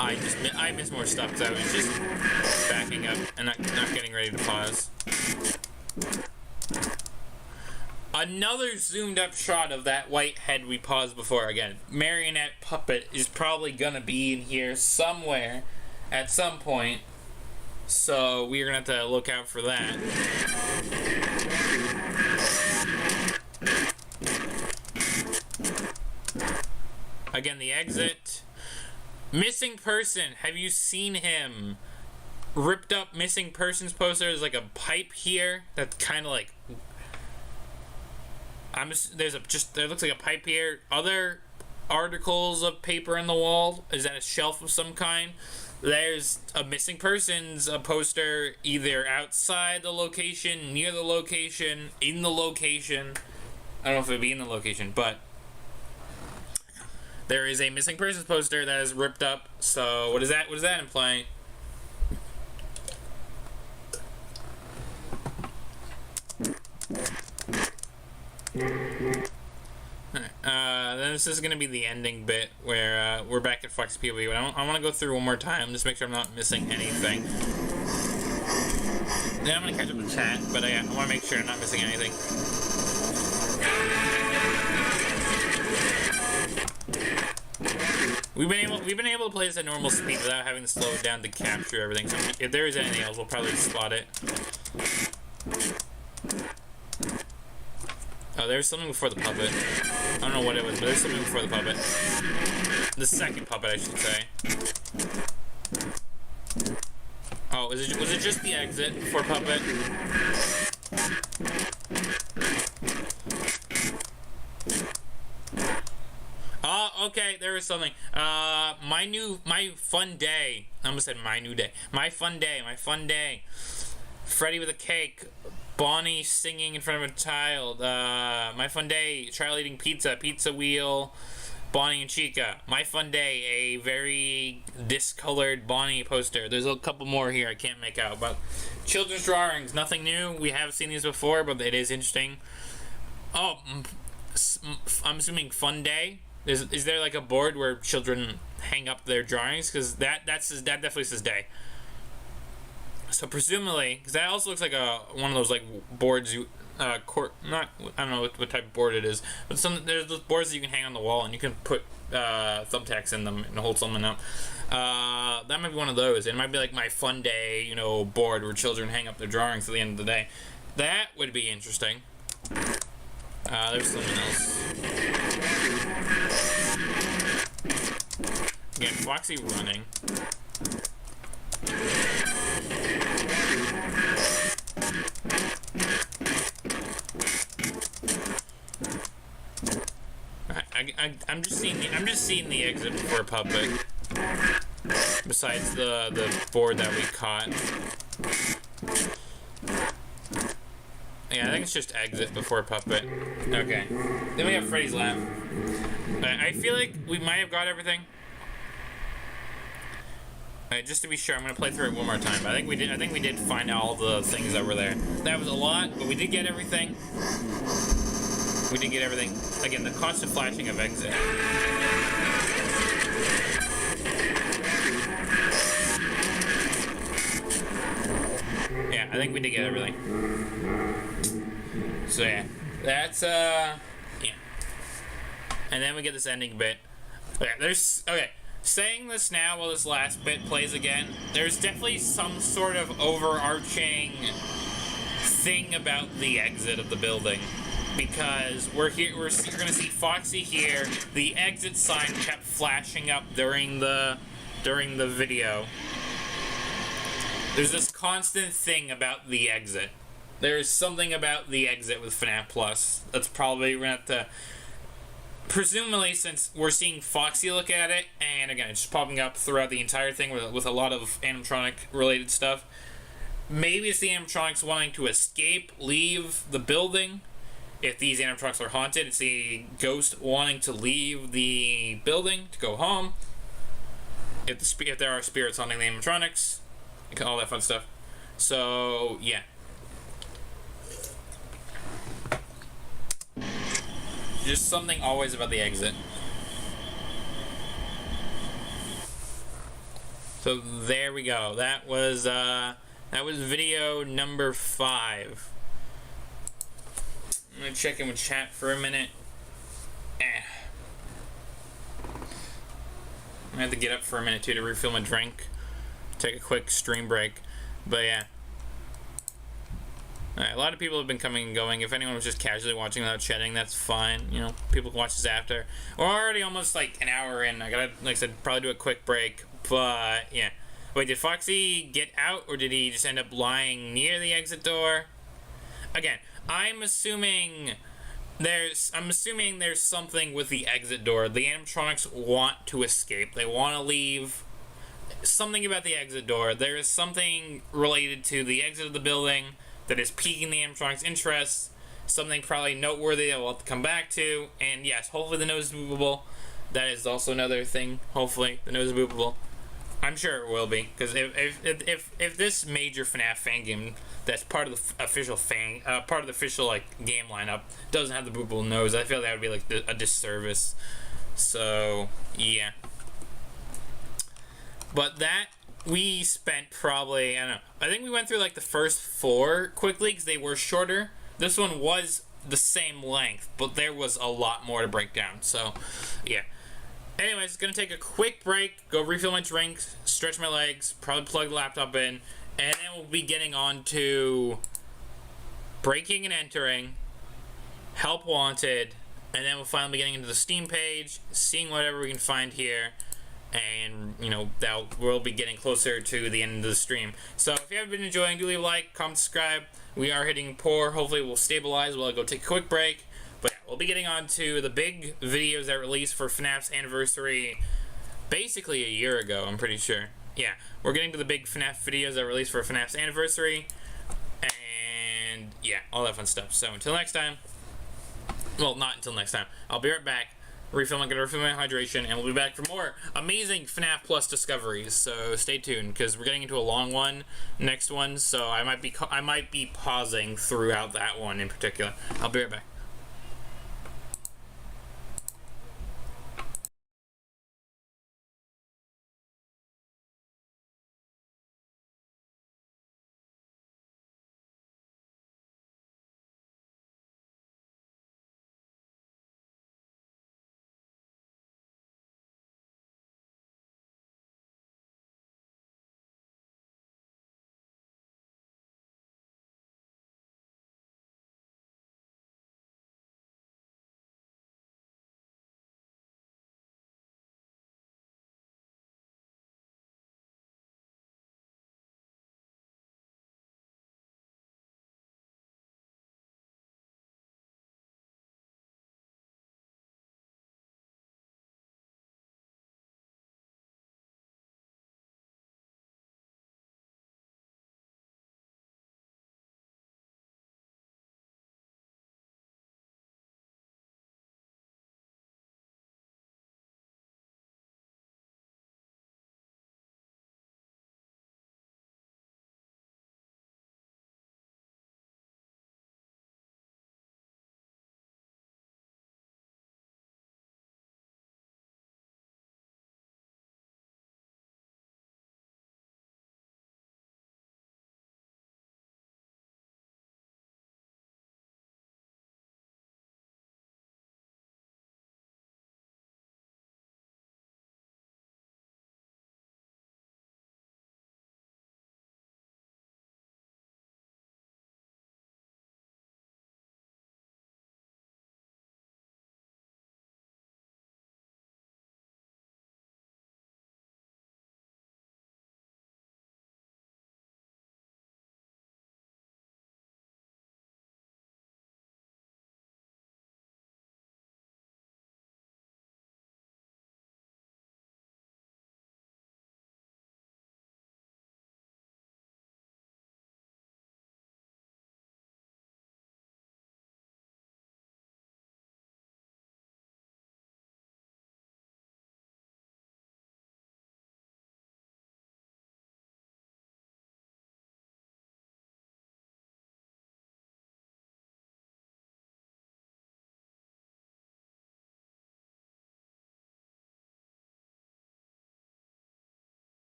I missed more stuff because I was just backing up and not getting ready to pause. Another zoomed up shot of that white head we paused before. Again, marionette puppet is probably gonna be in here somewhere at some point, so we're gonna have to look out for that. Again, the exit. Missing person. Have you seen him? Ripped up missing persons poster. There's like a pipe here that's kind of like. There looks like a pipe here. Other articles of paper on the wall. Is that a shelf of some kind? There's a missing persons poster either outside the location, near the location, in the location. I don't know if it'd be in the location, but there is a missing persons poster that is ripped up. So what does that imply? Then this is going to be the ending bit where we're back at Fox POV. But I want to go through one more time, just make sure I'm not missing anything. Then I'm going to catch up with chat, but I want to make sure I'm not missing anything. We've been able to play this at normal speed without having to slow it down to capture everything. So if there is anything else, we'll probably spot it. Oh, there's something before the puppet. I don't know what it was, but there's something before the puppet. The second puppet, I should say. Oh, was it just the exit before puppet? Oh, okay, there was something. My fun day. I almost said my new day. My fun day. Freddy with a cake. Bonnie singing in front of a child. My fun day. Child eating pizza. Pizza wheel. Bonnie and Chica. My fun day. A very discolored Bonnie poster. There's a couple more here I can't make out. But children's drawings. Nothing new. We have seen these before, but it is interesting. Oh, I'm assuming fun day. Is there like a board where children hang up their drawings? Because that definitely says day. So presumably, because that also looks like one of those like boards you I don't know what type of board it is, but there's those boards that you can hang on the wall and you can put thumbtacks in them and hold something up. That might be one of those. It might be like my fun day, you know, board where children hang up their drawings at the end of the day. That would be interesting. There's something else. Again, Foxy running. I'm just seeing the exit before puppet. Besides the board that we caught. Yeah, I think it's just exit before puppet. Okay. Then we have Freddy's laugh. I feel like we might have got everything. Just to be sure, I'm gonna play through it one more time. But I think we did find all the things that were there. That was a lot, but we did get everything. We did get everything. Again, the constant flashing of exit. Yeah, I think we did get everything. So yeah, that's yeah. And then we get this ending bit. Okay. Saying this now while this last bit plays again, there's definitely some sort of overarching thing about the exit of the building. Because we're gonna see Foxy here. The exit sign kept flashing up during the video. There's this constant thing about the exit. There's something about the exit with FNAF Plus. That's probably we're gonna have to. Presumably, since we're seeing Foxy look at it, and again, it's just popping up throughout the entire thing with a lot of animatronic-related stuff. Maybe it's the animatronics wanting to escape, leave the building. If these animatronics are haunted, it's the ghost wanting to leave the building to go home. If there are spirits haunting the animatronics, all that fun stuff. So yeah. Just something always about the exit. So there we go. That was video number 5. I'm gonna check in with chat for a minute. I'm gonna have to get up for a minute too to refill my drink. Take a quick stream break. But yeah. Alright, a lot of people have been coming and going. If anyone was just casually watching without chatting, that's fine. You know, people can watch this after. We're already almost like an hour in. I gotta, like I said, probably do a quick break. But yeah. Wait, did Foxy get out or did he just end up lying near the exit door? Again, I'm assuming there's something with the exit door. The animatronics want to escape. They want to leave. Something about the exit door. There is something related to the exit of the building that is piquing the animatronics' interest. Something probably noteworthy that we'll have to come back to. And yes, hopefully the nose is movable. That is also another thing. Hopefully the nose is movable. I'm sure it will be, because if this major FNAF fan game that's part of the official like game lineup doesn't have the movable nose, I feel that would be like a disservice. So yeah. But that we spent probably, I don't know, I think we went through like the first 4 quickly because they were shorter. This one was the same length, but there was a lot more to break down. So yeah. Anyways, gonna take a quick break, go refill my drink, stretch my legs, probably plug the laptop in, and then we'll be getting on to breaking and entering, help wanted, and then we'll finally be getting into the Steam page, seeing whatever we can find here, and you know we'll be getting closer to the end of the stream. So if you haven't been enjoying, do leave a like, comment, subscribe. We are hitting poor. Hopefully we'll stabilize while I go take a quick break. But yeah, we'll be getting on to the big videos that released for FNAF's anniversary basically a year ago, I'm pretty sure. Yeah, we're getting to the big FNAF videos that released for FNAF's anniversary. And yeah, all that fun stuff. So until next time. Well, not until next time. I'll be right back. Refill my hydration, and we'll be back for more amazing FNAF Plus discoveries. So stay tuned, because we're getting into a long one, next one. So I might be pausing throughout that one in particular. I'll be right back.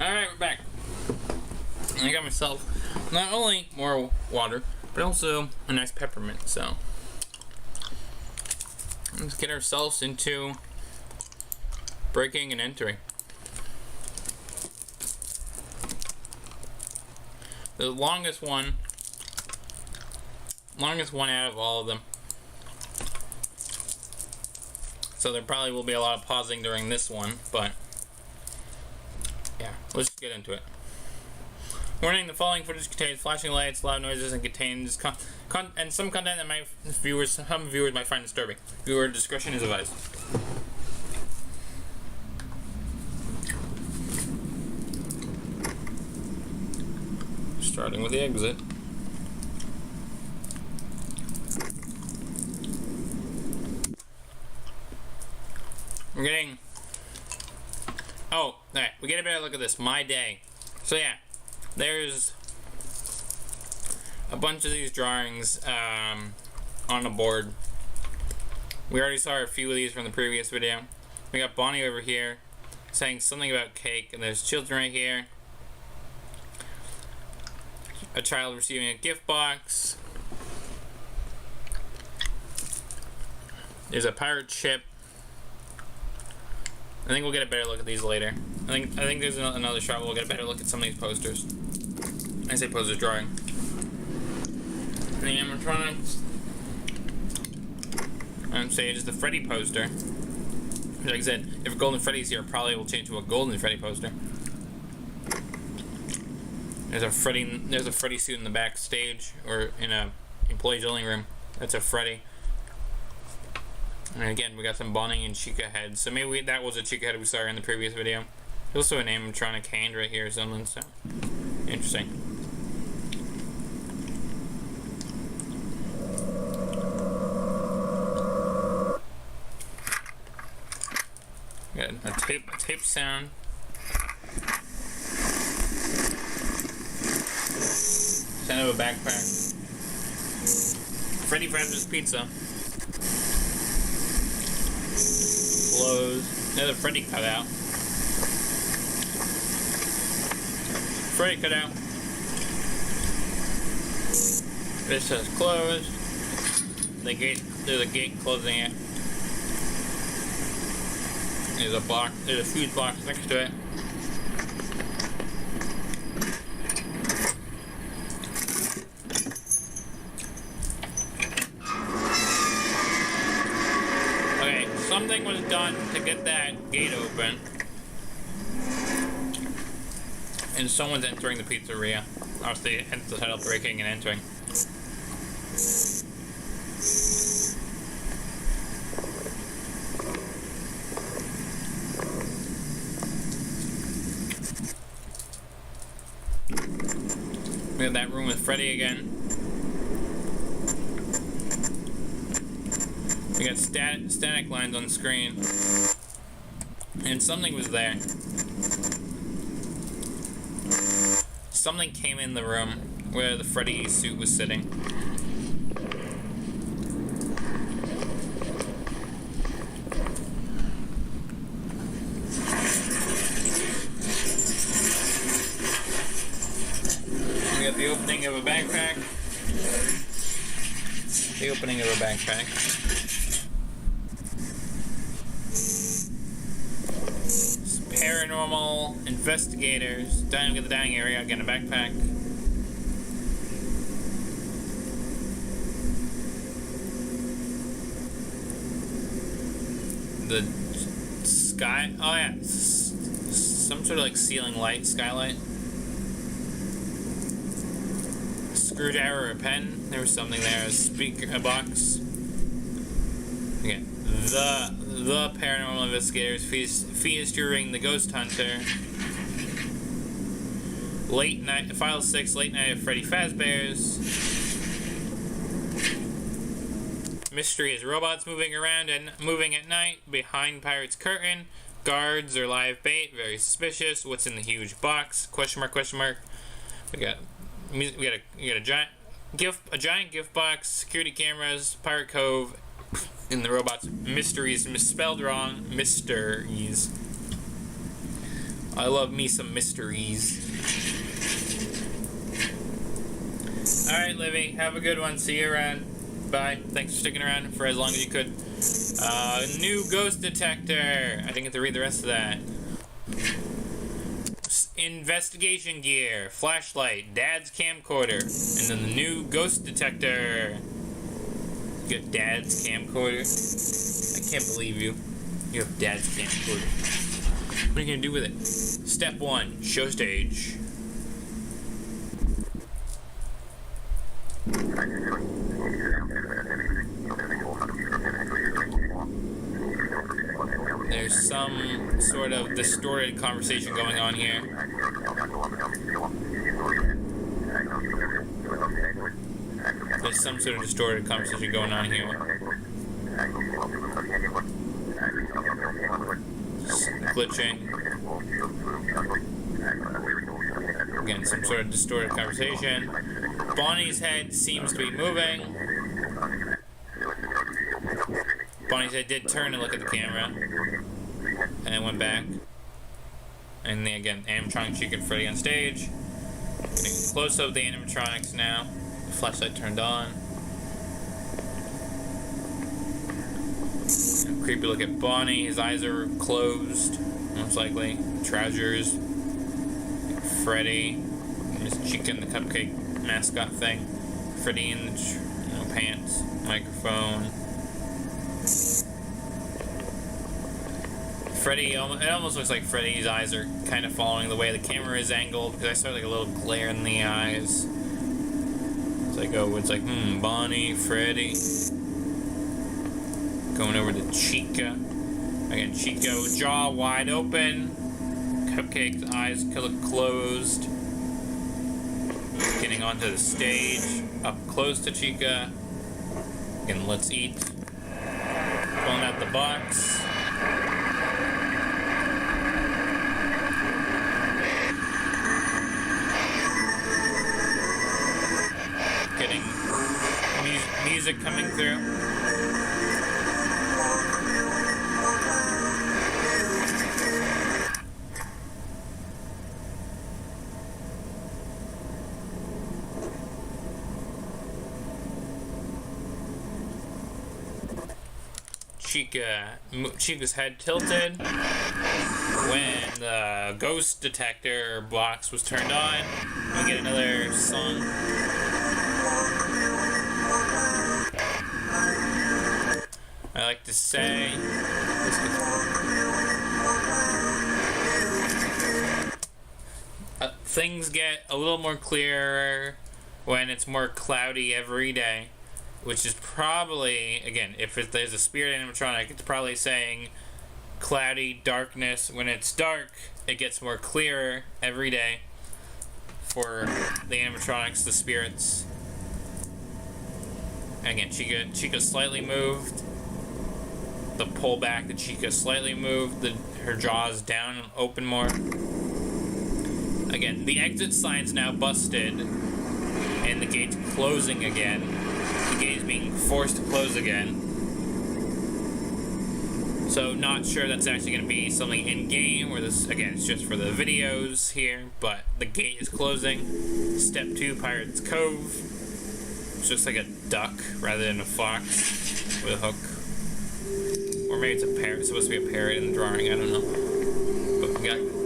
Alright, we're back. I got myself not only more water, but also a nice peppermint, so let's get ourselves into breaking and entering. The longest one out of all of them. So there probably will be a lot of pausing during this one, but yeah, let's just get into it. Warning: the following footage contains flashing lights, loud noises, and contains and some content that some viewers might find disturbing. Viewer discretion is advised. Starting with the exit. We're getting... Oh, alright, we get a better look at this. My day. So yeah, there's a bunch of these drawings on the board. We already saw a few of these from the previous video. We got Bonnie over here saying something about cake, and there's children right here. A child receiving a gift box. There's a pirate ship. I think we'll get a better look at these later. I think there's another shot where we'll get a better look at some of these posters. I say posters, drawing. The animatronics. On stage is the Freddy poster. Like I said, if a Golden Freddy's here, probably will change to a Golden Freddy poster. There's a Freddy suit in the backstage, or in a employee's only room. That's a Freddy. And again, we got some Bonnie and Chica heads. So maybe that was a Chica head we saw in the previous video. There's also an animatronic hand right here or something, so interesting. Got a tape sound. Sound of a backpack. Freddy Fazbear's Pizza. Closed. Another Freddy cutout. Freddy cutout. This says closed. There's a gate closing it. There's a food box next to it. Something was done to get that gate open, and someone's entering the pizzeria. Obviously, hence the title, breaking and entering. We have that room with Freddy again. We got static lines on the screen, and something was there. Something came in the room where the Freddy suit was sitting. We got the opening of a backpack. The opening of a backpack. Paranormal investigators. Dining at the dining area. Again, a backpack. The sky. Oh yeah, some sort of like ceiling light, skylight. A screwdriver or a pen. There was something there. A speaker, a box. Okay. The paranormal investigators featuring the ghost hunter. Late night, file 6, late night at Freddy Fazbear's. Mystery is robots moving around and moving at night behind pirate's curtain. Guards are live bait, very suspicious. What's in the huge box? Question mark, question mark. We got a giant gift box, security cameras, pirate cove. In the robots, mysteries misspelled wrong. Mysteries. I love me some mysteries. Alright, Livy, have a good one. See you around. Bye. Thanks for sticking around for as long as you could. New ghost detector. I didn't get to read the rest of that. Investigation gear, flashlight, dad's camcorder, and then the new ghost detector. You got dad's camcorder? I can't believe you. You have dad's camcorder. What are you gonna do with it? Step 1, show stage. There's some sort of distorted conversation going on here. There's some sort of distorted conversation going on here. Glitching. Again, some sort of distorted conversation. Bonnie's head seems to be moving. Bonnie's head did turn and look at the camera. And then went back. And then again, animatronic Chica and Freddy on stage. Getting close up the animatronics now. The flashlight turned on. A creepy look at Bonnie. His eyes are closed, most likely. Trousers. Freddy. Miss Chica in the cupcake mascot thing. Freddy in the pants. Microphone. Freddy, it almost looks like Freddy's eyes are kind of following the way the camera is angled, because I saw like a little glare in the eyes. It's like, Bonnie, Freddy. Going over to Chica. Again, Chica, jaw wide open. Cupcake's eyes closed. Getting onto the stage. Up close to Chica. Again, let's eat. Pulling out the box. Getting music coming through. Chica's head tilted when the ghost detector box was turned on. We get another song. I like to say things get a little more clearer when it's more cloudy every day. Which is probably, again, if there's a spirit animatronic, it's probably saying cloudy, darkness. When it's dark, it gets more clearer every day for the animatronics, the spirits. Again, Chica slightly moved. The pullback, the Chica slightly moved. Her jaw's down and open more. Again, the exit sign's now busted, and the gate's closing again. The gate is being forced to close again. So not sure that's actually going to be something in-game, or this, again, it's just for the videos here, but the gate is closing. Step 2, Pirate's Cove. It's just like a duck rather than a fox with a hook. Or maybe it's a parrot. It's supposed to be a parrot in the drawing, I don't know. But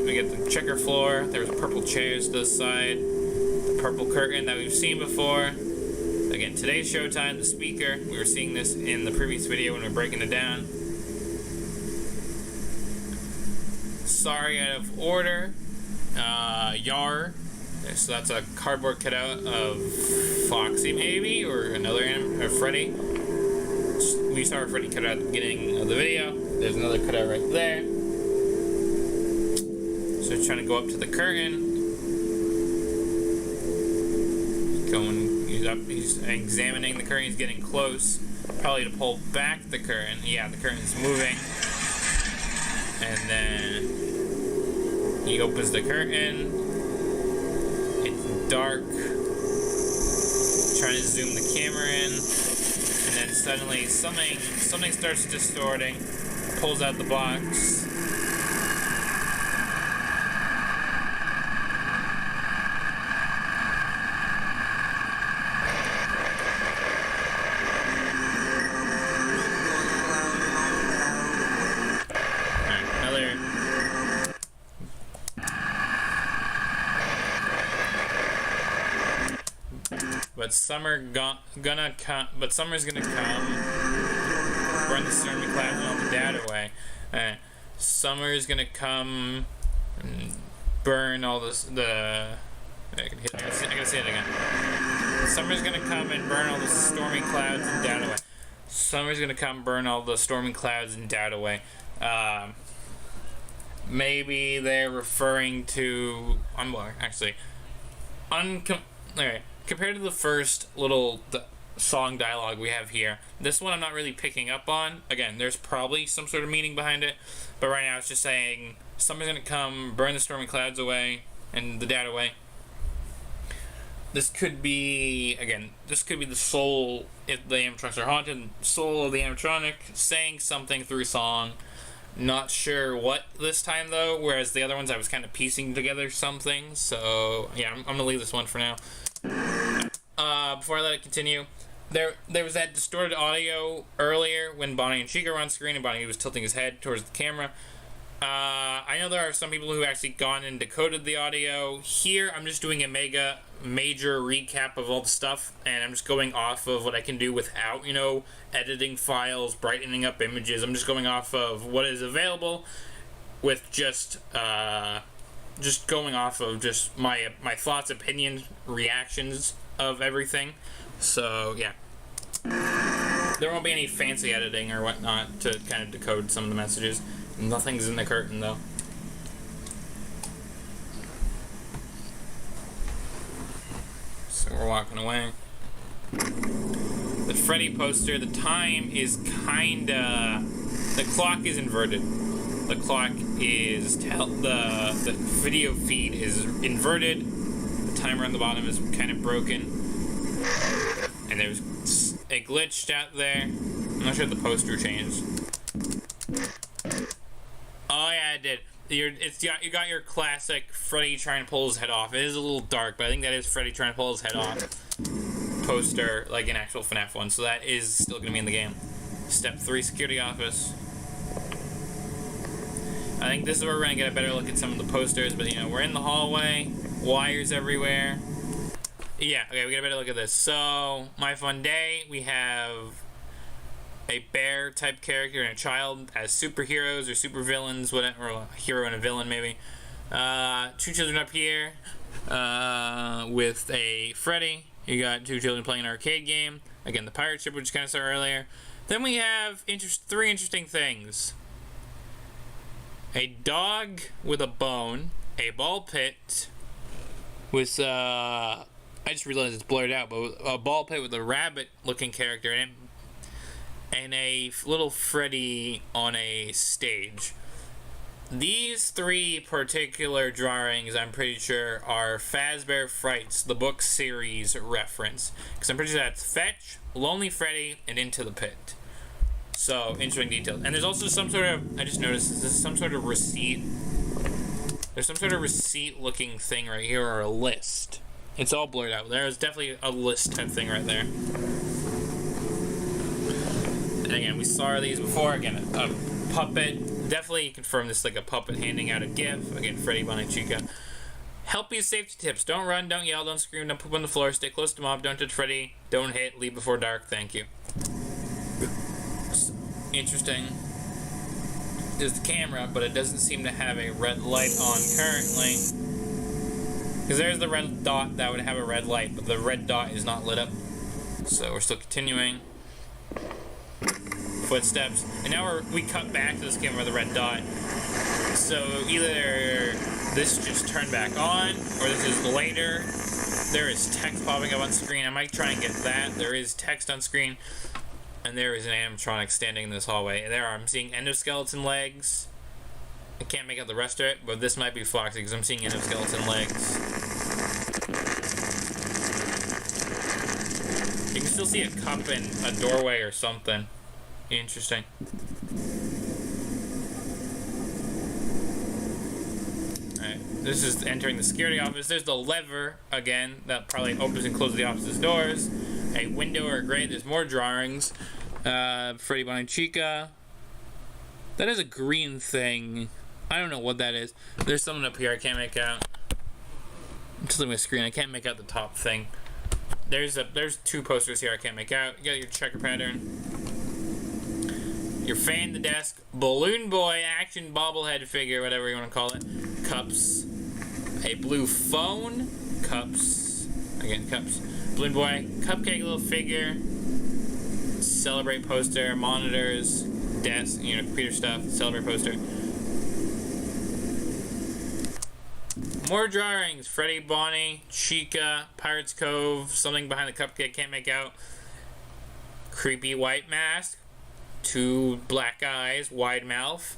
we get the checker floor. There's purple chairs to the side. The purple curtain that we've seen before. Again, today's showtime, the speaker. We were seeing this in the previous video when we were breaking it down. Sorry, out of order. Yar. So that's a cardboard cutout of Foxy, maybe, or another or Freddy. We saw Freddy cut out at the beginning of the video. There's another cutout right there. So he's trying to go up to the curtain. He's examining the curtain. He's getting close, probably to pull back the curtain. Yeah, the curtain's moving, and then he opens the curtain. It's dark. Trying to zoom the camera in, and then suddenly something starts distorting. Pulls out the box. but summer's gonna come. Burn the stormy clouds and all the doubt away. Summer's gonna come, and burn all this. I gotta say it again. Summer's gonna come and burn all the stormy clouds and doubt away. Summer's gonna come, burn all the stormy clouds and doubt away. Maybe they're referring to compared to the first little song dialogue we have here, this one I'm not really picking up on. Again, there's probably some sort of meaning behind it, but right now it's just saying summer's gonna come, burn the stormy clouds away and the doubt away. This could be the soul, if the animatronics are haunted, soul of the animatronic saying something through song. Not sure what this time though, whereas the other ones I was kind of piecing together something. So yeah, I'm gonna leave this one for now. Before I let it continue, there was that distorted audio earlier when Bonnie and Chica were on screen and Bonnie was tilting his head towards the camera. I know there are some people who actually gone and decoded the audio. Here, I'm just doing a major recap of all the stuff, and I'm just going off of what I can do without, editing files, brightening up images. I'm just going off of what is available with just going off of just my thoughts, opinions, reactions of everything. So, yeah. There won't be any fancy editing or whatnot to kind of decode some of the messages. Nothing's in the curtain, though. So we're walking away. The Freddy poster, the time is kinda... The clock is inverted. The clock is... The video feed is inverted. The timer on the bottom is kind of broken. And there's a glitch out there. I'm not sure if the poster changed. Oh yeah, it did. You got your classic Freddy trying to pull his head off. It is a little dark, but I think that is Freddy trying to pull his head off poster, like an actual FNAF one. So that is still going to be in the game. Step 3, security office. I think this is where we're going to get a better look at some of the posters, but we're in the hallway, wires everywhere. Yeah, okay, we get a better look at this. So, My Fun Day, we have a bear type character and a child as superheroes or supervillains, whatever, or a hero and a villain maybe. 2 children up here with a Freddy. You got 2 children playing an arcade game. Again, the pirate ship, which kind of saw earlier. Then we have 3 interesting things. A dog with a bone, a ball pit with I just realized it's blurred out, but a ball pit with a rabbit-looking character in it, and a little Freddy on a stage. These 3 particular drawings, I'm pretty sure, are Fazbear Frights, the book series reference. Because I'm pretty sure that's Fetch, Lonely Freddy, and Into the Pit. So, interesting details. And there's also some sort of, I just noticed, this is some sort of receipt. There's some sort of receipt-looking thing right here, or a list. It's all blurred out. There's definitely a list type thing right there. And again, we saw these before. Again, a puppet. Definitely confirm this like a puppet handing out a gift. Again, Freddy, Bonnie, Chica. Help you safety tips. Don't run, don't yell, don't scream, don't poop on the floor, stay close to mom, don't touch Freddy, don't hit, leave before dark, thank you. Interesting. There's the camera, but it doesn't seem to have a red light on currently. Because there's the red dot that would have a red light, but the red dot is not lit up. So we're still continuing. Footsteps. And now we cut back to this camera with the red dot. So either this just turned back on, or this is later. There is text popping up on screen. I might try and get that. There is text on screen. And there is an animatronic standing in this hallway. And I'm seeing endoskeleton legs. I can't make out the rest of it, but this might be Foxy because I'm seeing endoskeleton legs. You can still see a cup in a doorway or something. Interesting. Alright, this is entering the security office. There's the lever, again, that probably opens and closes the office's doors. A window or a grate. There's more drawings. Freddy, Bonnie, Chica. That is a green thing. I don't know what that is. There's something up here I can't make out. I'm just looking at my screen. I can't make out the top thing. there's two posters here I can't make out. You got your checker pattern. Your fan the desk, balloon boy, action bobblehead figure, whatever you want to call it. Cups. A blue phone. Cups. Again, cups. Balloon boy, cupcake little figure. Celebrate poster, monitors, desk, computer stuff, celebrate poster. More drawings. Freddy, Bonnie, Chica, Pirates Cove, something behind the cupcake, can't make out. Creepy white mask. Two black eyes, wide mouth.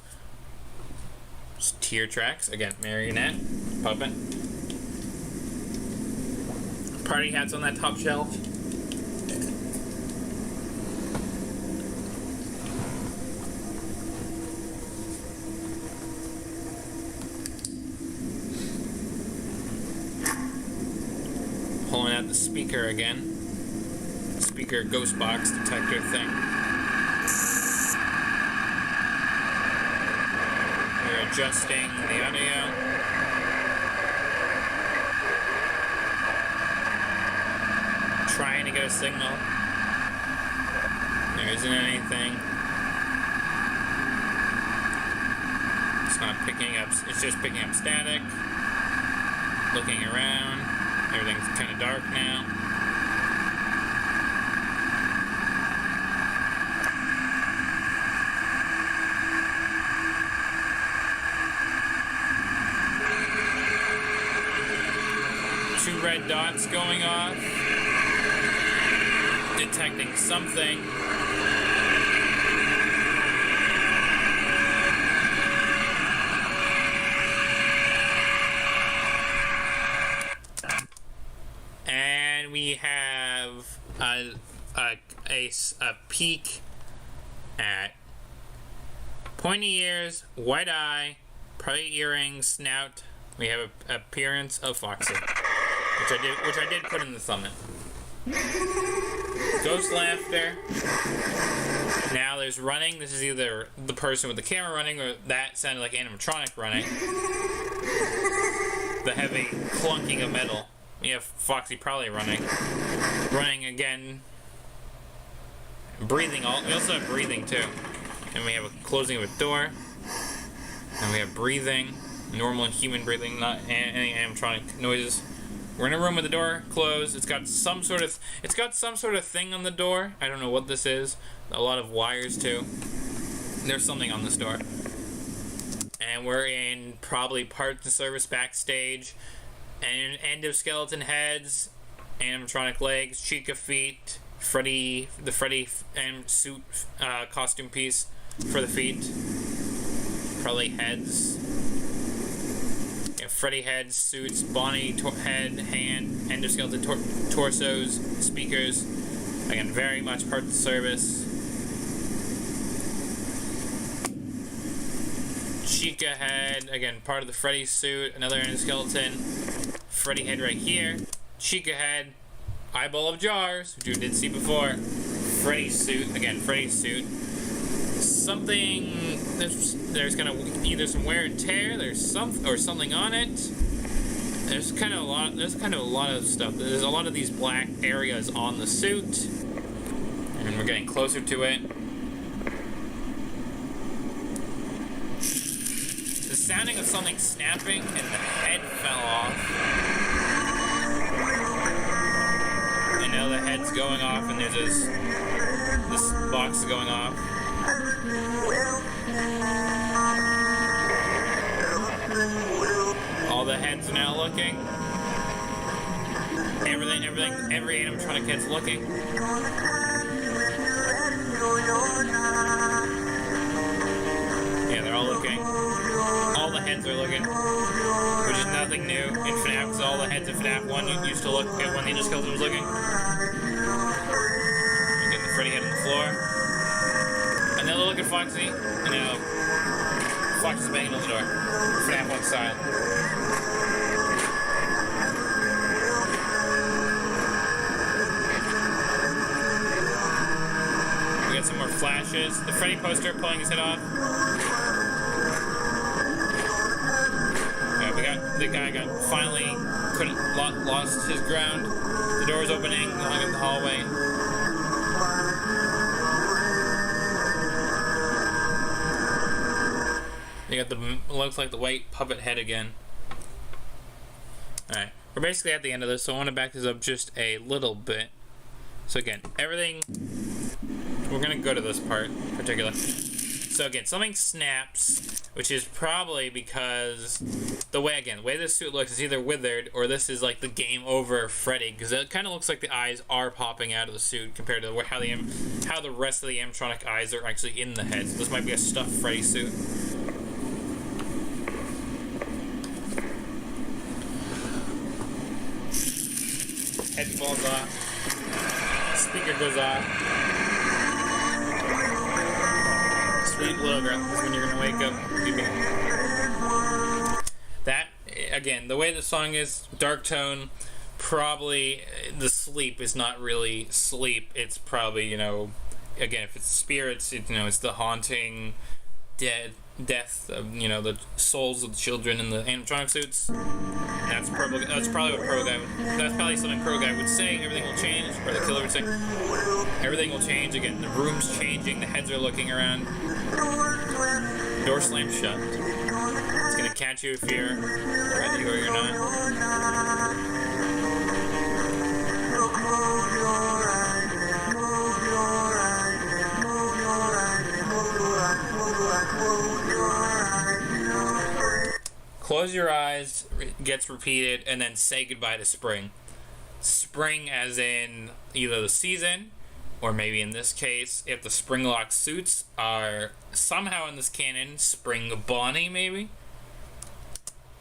Tear tracks. Again, marionette. Puppet. Party hats on that top shelf. Pulling out the speaker again. Speaker ghost box detector thing. We're adjusting the audio. Trying to get a signal. There isn't anything. It's not picking up, it's just picking up static. Looking around. Everything's kind of dark now. Two red dots going off. Detecting something. And we have a peek at pointy ears, white eye, probably earrings, snout. We have an appearance of Foxy, which I did put in the thumbnail. Ghost laughter. Now there's running. This is either the person with the camera running, or that sounded like animatronic running. The heavy clunking of metal. We have Foxy probably running. Running again. Breathing. We also have breathing too. And we have a closing of a door. And we have breathing. Normal human breathing, not any animatronic noises. We're in a room with the door closed. It's got some sort of thing on the door. I don't know what this is. A lot of wires too. There's something on this door. And we're in probably parts and service backstage. And endoskeleton heads, animatronic legs, Chica feet, Freddy, the Freddy suit costume piece for the feet. Probably heads. Yeah, Freddy heads, suits, Bonnie head, hand, endoskeleton torsos, speakers. Again, very much parts of service. Chica head, again, part of the Freddy suit, another endoskeleton. Freddy head right here. Chica head, eyeball of jars, which you did see before. Freddy suit, again, Freddy suit. Something, there's kind of either some wear and tear, there's something on it. There's kind of a lot of stuff. There's a lot of these black areas on the suit. And we're getting closer to it. The sounding of something snapping and the head fell off. And now the head's going off and there's this box is going off. All the heads are now looking. Every animatronic head's looking. Yeah, they're all looking. All the heads are looking, which is nothing new in FNAF, because all the heads in FNAF 1 used to look at when the endoskeleton was looking. You're getting the Freddy head on the floor. And now look at Foxy, and now Foxy's banging on the door. FNAF 1 style. We got some more flashes. The Freddy poster pulling his head off. The guy finally lost his ground. The door's opening along in the hallway. You got the, looks like the white puppet head again. Alright, we're basically at the end of this, so I want to back this up just a little bit. So again, everything, we're going to go to this part in particular. So again, something snaps, which is probably because the way this suit looks is either withered or this is like the game over Freddy, because it kind of looks like the eyes are popping out of the suit compared to how the rest of the animatronic eyes are actually in the head. So this might be a stuffed Freddy suit. Head falls off. Speaker goes off. Sweet little girl. That's when you're gonna wake up. That, again, the way the song is, dark tone, probably the sleep is not really sleep. It's probably, you know, again, if it's spirits, it's the haunting, death of, you know, the souls of the children in the animatronic suits. That's probably what Pro Guy would, that's probably something Pro Guy would say. Everything will change, or the killer would say. Everything will change. Again, the room's changing. The heads are looking around. Door slams shut. It's gonna catch you if you're ready or you're not. Close your eyes, gets repeated, and then say goodbye to spring. Spring as in either the season, or maybe in this case, if the spring lock suits are somehow in this canon, Spring Bonnie maybe?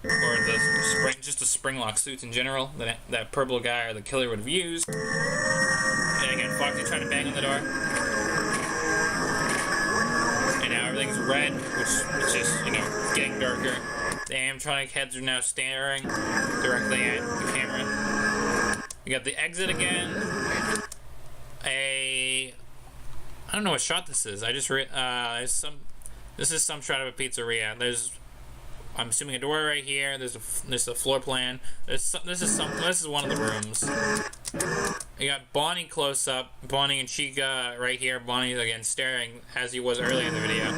Or the spring, just the spring lock suits in general, that purple guy or the killer would have used. And again, Foxy trying to bang on the door. And now everything's red, which is just, you know, getting darker. The animatronic heads are now staring directly at the camera. We got the exit again. I don't know what shot this is. I just this is some shot of a pizzeria. I'm assuming a door right here. There's a floor plan. This is one of the rooms. You got Bonnie close up. Bonnie and Chica right here. Bonnie again staring as he was earlier in the video.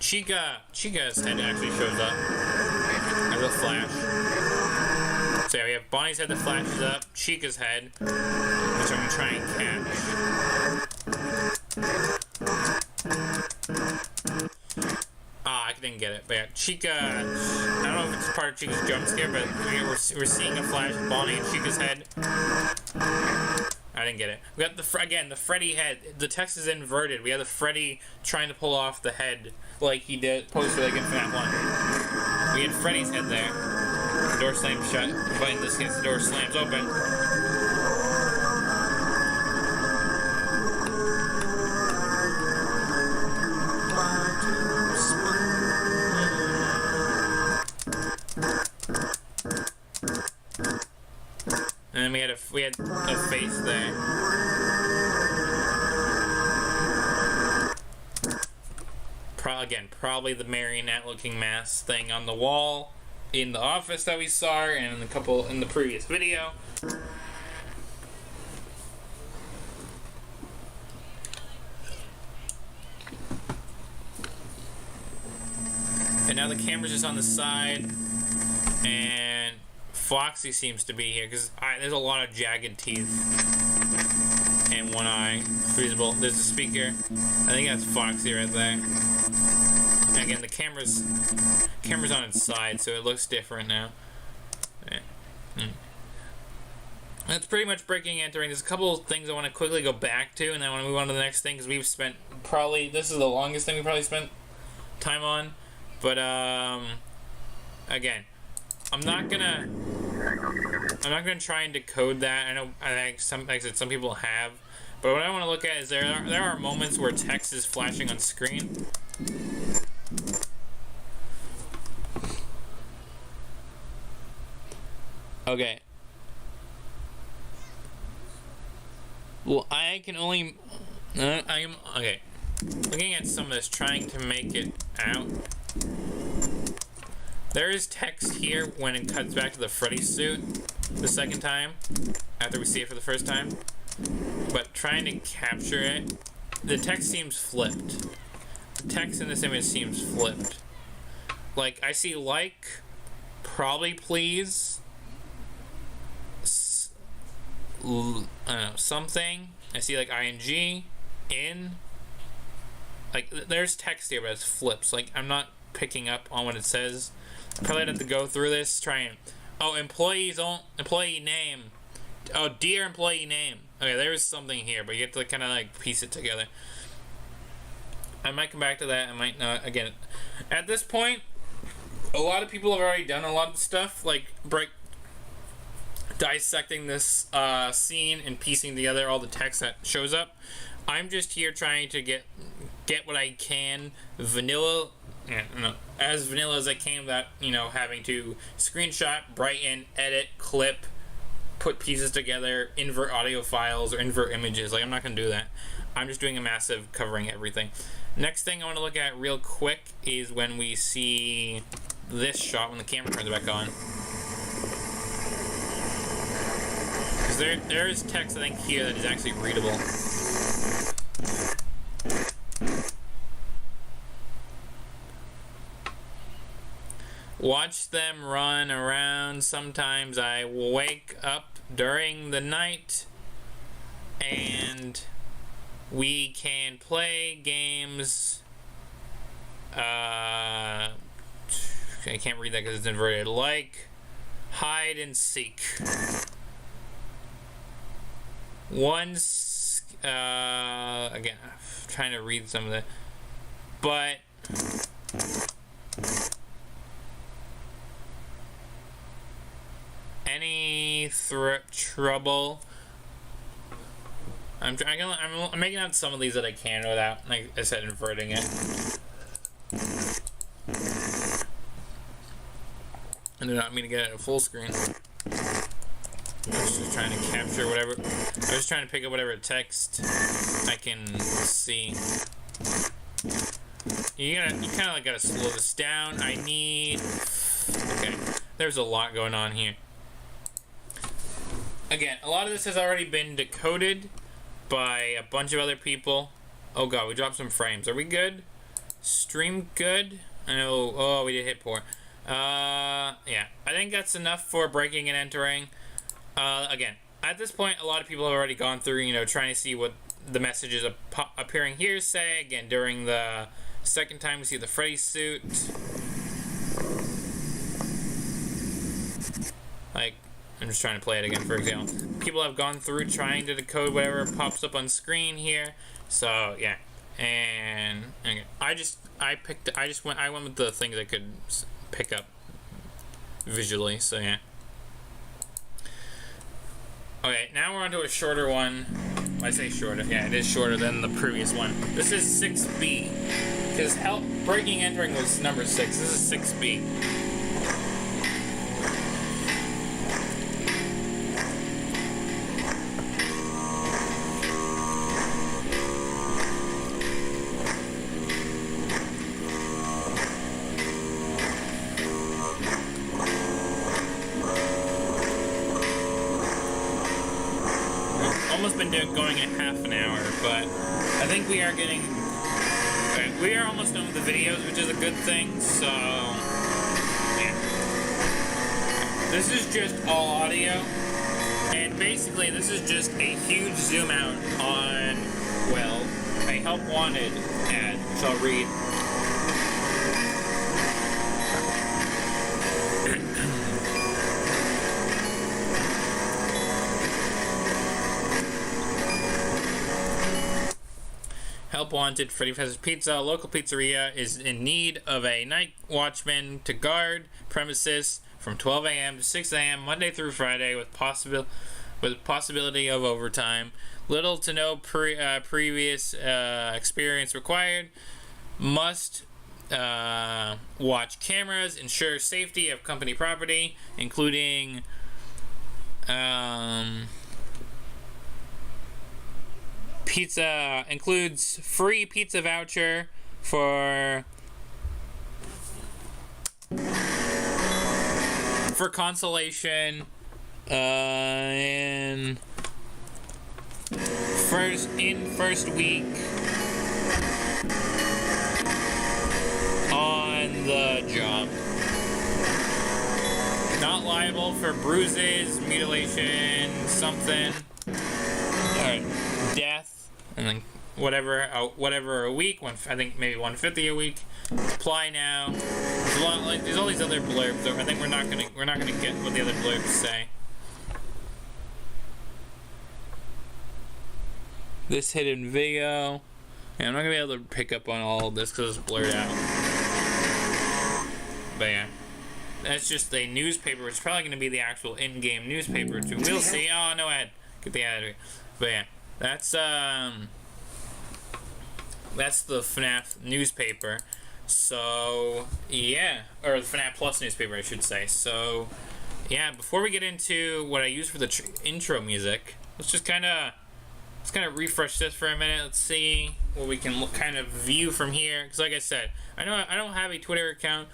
Chica's head actually shows up as a flash. So yeah, we have Bonnie's head that flashes up, Chica's head, which I'm gonna try and catch. I didn't get it, but yeah, Chica, I don't know if it's part of Chica's jump scare, but we're seeing a flash of Bonnie and Chica's head. I didn't get it. We got the Freddy head. The text is inverted. We have the Freddy trying to pull off the head like he did posted like in FNAF 1. We had Freddy's head there. The door slams shut, but in this case the door slams open. And then we had a face there. Probably the marionette-looking mask thing on the wall in the office that we saw, and in the previous video. And now the camera's just on the side, and Foxy seems to be here because there's a lot of jagged teeth and one eye visible. There's a speaker. I think that's Foxy right there. And again, the camera's on its side, so it looks different now. Yeah. That's pretty much breaking and entering. There's a couple of things I want to quickly go back to, and then I want to move on to the next thing because we've spent this is the longest thing we probably spent time on. But again, I'm not gonna try and decode that. I know I think some people have, but what I want to look at is there are moments where text is flashing on screen. Okay. Well, I can only I'm okay. Looking at some of this, trying to make it out. There is text here when it cuts back to the Freddy suit the second time, after we see it for the first time. But trying to capture it, the text seems flipped. The text in this image seems flipped. Like, I see like, probably please, I don't know, something. I see like ing, in. Like, there's text here, but it's flips. Like, I'm not picking up on what it says. I probably have to go through this, try and... Oh, employee name. Oh, dear employee name. Okay, there's something here, but you have to kind of like piece it together. I might come back to that, I might not. Again, at this point, a lot of people have already done a lot of stuff, like dissecting this scene and piecing together all the text that shows up. I'm just here trying to get what I can vanilla, as vanilla as I can, without, having to screenshot, brighten, edit, clip, put pieces together, invert audio files, or invert images. Like, I'm not going to do that. I'm just doing a massive covering everything. Next thing I want to look at real quick is when we see this shot when the camera turns back on. Because there is text, I think, here that is actually readable. Watch them run around. Sometimes I wake up during the night and we can play games. I can't read that because it's inverted. Like hide and seek. Once, again, I'm trying to read some of that, but any trouble. I'm making out some of these that I can without, like I said, inverting it. I do not mean to get it at full screen. I was just trying to capture whatever. I was just trying to pick up whatever text I can see. You kind of like gotta slow this down. Okay, there's a lot going on here. Again, a lot of this has already been decoded by a bunch of other people. Oh god, we dropped some frames. Are we good? Stream good? I know. Oh, we did hit poor. Yeah. I think that's enough for breaking and entering. Again, at this point, a lot of people have already gone through, trying to see what the messages appearing here say. Again, during the second time we see the Freddy suit. Like, I'm just trying to play it again, for example. People have gone through trying to decode whatever pops up on screen here. So, yeah. And okay, I went with the things I could pick up visually, so yeah. Okay, now we're on to a shorter one. When I say shorter, yeah, it is shorter than the previous one. This is 6B, because breaking entering was number 6. This is 6B. Going at half an hour, but I think we are getting... we are almost done with the videos, which is a good thing, so... yeah. This is just all audio, and basically this is just a huge zoom out on, well, a help wanted ad, which I'll read. Help wanted, Freddy Fazbear's Pizza. A local pizzeria is in need of a night watchman to guard premises from 12 a.m. to 6 a.m. Monday through Friday with possibility of overtime. Little to no previous experience required. Must watch cameras, ensure safety of company property, including pizza, includes free pizza voucher for for consolation, in first week on the job. Not liable for bruises, mutilation, something, or death, and then whatever a week. I think maybe 150 a week. Apply now. There's all these other blurbs. I think we're not gonna get what the other blurbs say. This hidden video. Yeah, I'm not gonna be able to pick up on all of this because it's blurred out. But yeah, that's just a newspaper. It's probably gonna be the actual in-game newspaper too. We'll see. Oh, no ad. Get the ad out of here. But yeah, that's the FNAF newspaper. So yeah, or the FNAF Plus newspaper, I should say. So yeah, before we get into what I use for the intro music, let's kind of refresh this for a minute. Let's see what we can kind of view from here. Because like I said, I don't have a Twitter account,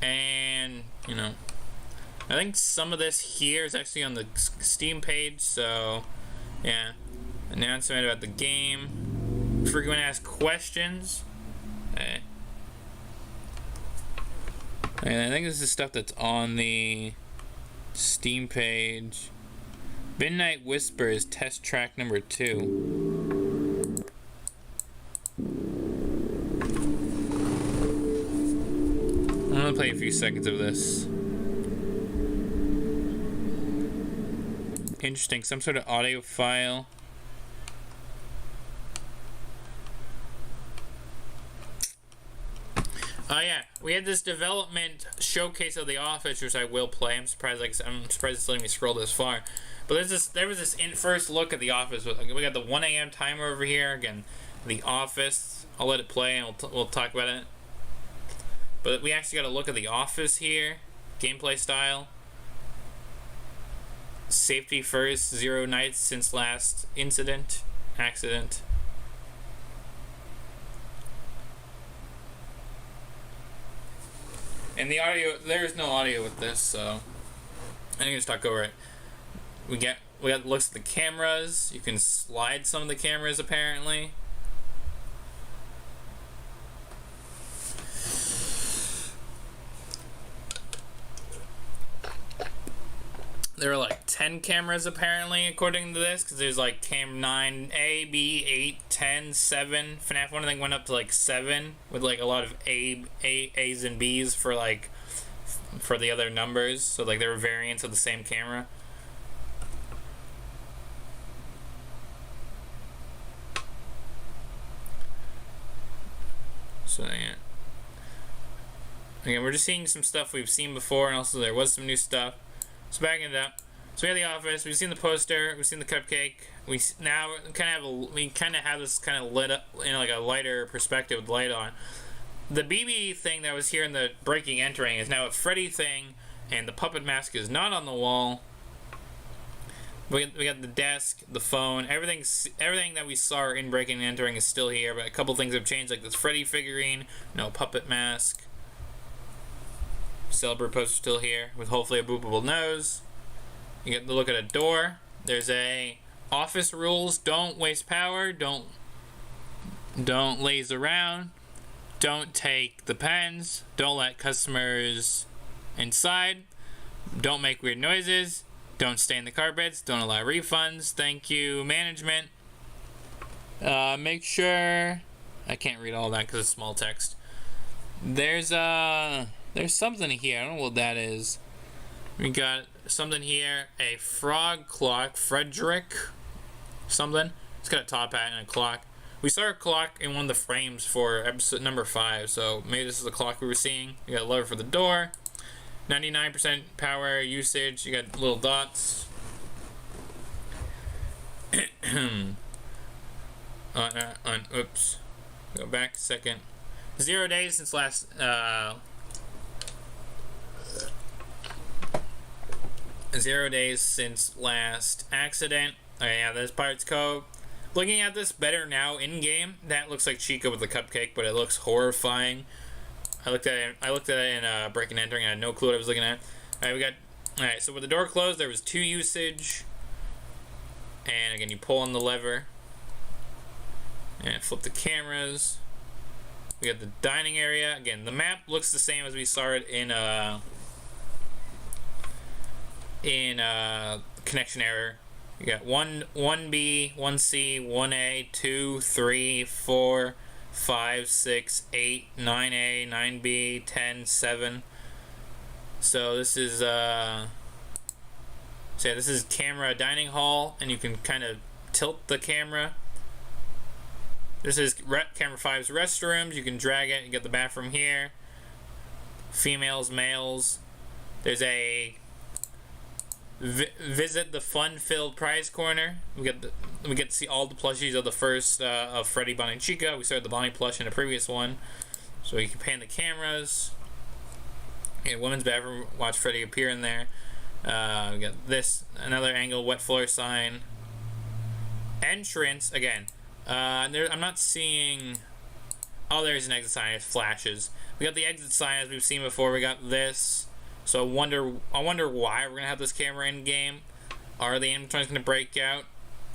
and you know, I think some of this here is actually on the Steam page. So yeah, announcement about the game. If we're going to ask questions, and I think this is stuff that's on the Steam page. Midnight Whispers test track number 2. I'm gonna play a few seconds of this. Interesting, some sort of audio file. Oh yeah, we had this development showcase of The Office, which I will play. I'm surprised it's letting me scroll this far. But there was this first look at The Office. We got the 1 a.m. timer over here. Again, The Office. I'll let it play and we'll talk about it. But we actually got a look at The Office here. Gameplay style. Safety first. 0 nights since last accident. And the audio, there's no audio with this, so I can just talk over it. We got looks at the cameras. You can slide some of the cameras apparently. There are like 10 cameras apparently according to this, because there's like cam 9, A, B, 8, 10, 7. FNAF 1 I think went up to like 7 with like a lot of A's and B's for the other numbers. So like there were variants of the same camera. So yeah. Again, we're just seeing some stuff we've seen before, and also there was some new stuff. So backing it up. So we have The Office. We've seen the poster. We've seen the cupcake. We kind of have this kind of lit up in like a lighter perspective with light on. The BB thing that was here in the breaking entering is now a Freddy thing, and the puppet mask is not on the wall. We got the desk, the phone, everything that we saw in breaking and entering is still here, but a couple things have changed, like this Freddy figurine, no puppet mask. Celebrate poster still here with hopefully a boopable nose. You get the look at a door. There's a office rules: don't waste power, don't laze around, don't take the pens, don't let customers inside, don't make weird noises, don't stain the carpets, don't allow refunds, thank you management. Make sure, I can't read all that because it's small text. There's something here. I don't know what that is. We got something here. A frog clock. Frederick. Something. It's got a top hat and a clock. We saw a clock in one of the frames for episode number 5. So maybe this is the clock we were seeing. We got a lever for the door. 99% power usage. You got little dots. Oops. Go back a second. 0 days since last 0 days since last accident. Oh yeah, this Pirate's Cove. Looking at this better now in game, that looks like Chica with the cupcake, but it looks horrifying. I looked at it in Breaking and Entering. I had no clue what I was looking at. Alright, we got Alright, so with the door closed, there was 2 usage. And again, you pull on the lever. And flip the cameras. We got the dining area. Again, the map looks the same as we saw it in connection error. You got 1B, 1C, 1A, 2, 3, 4, 5, 6, 8, 9A, 9B, 10, 7. So this is this is camera dining hall, and you can kind of tilt the camera. This is camera 5's restrooms. You can drag it and get the bathroom here. Females, males. There's a visit the fun-filled prize corner. We get to see all the plushies of the first of Freddy, Bonnie, and Chica. We started the Bonnie plush in the previous one, so you can pan the cameras. Okay, women's bathroom. Watch Freddy appear in there. We got this, another angle, wet floor sign. Entrance again. I'm not seeing. Oh, there's an exit sign. It flashes. We got the exit sign as we've seen before. We got this. So I wonder why we're gonna have this camera in game. Are the animatronics gonna break out?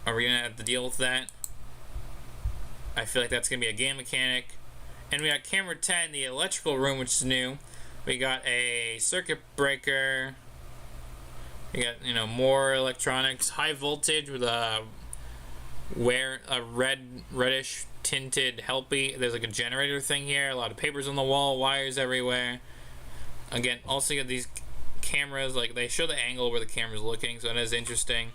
Are we gonna have to deal with that? I feel like that's gonna be a game mechanic. And we got camera 10, the electrical room, which is new. We got a circuit breaker. We got, you know, more electronics, high voltage with a reddish tinted helpy. There's like a generator thing here. A lot of papers on the wall, wires everywhere. Again, also you got these cameras, like they show the angle where the camera's looking, so that is interesting.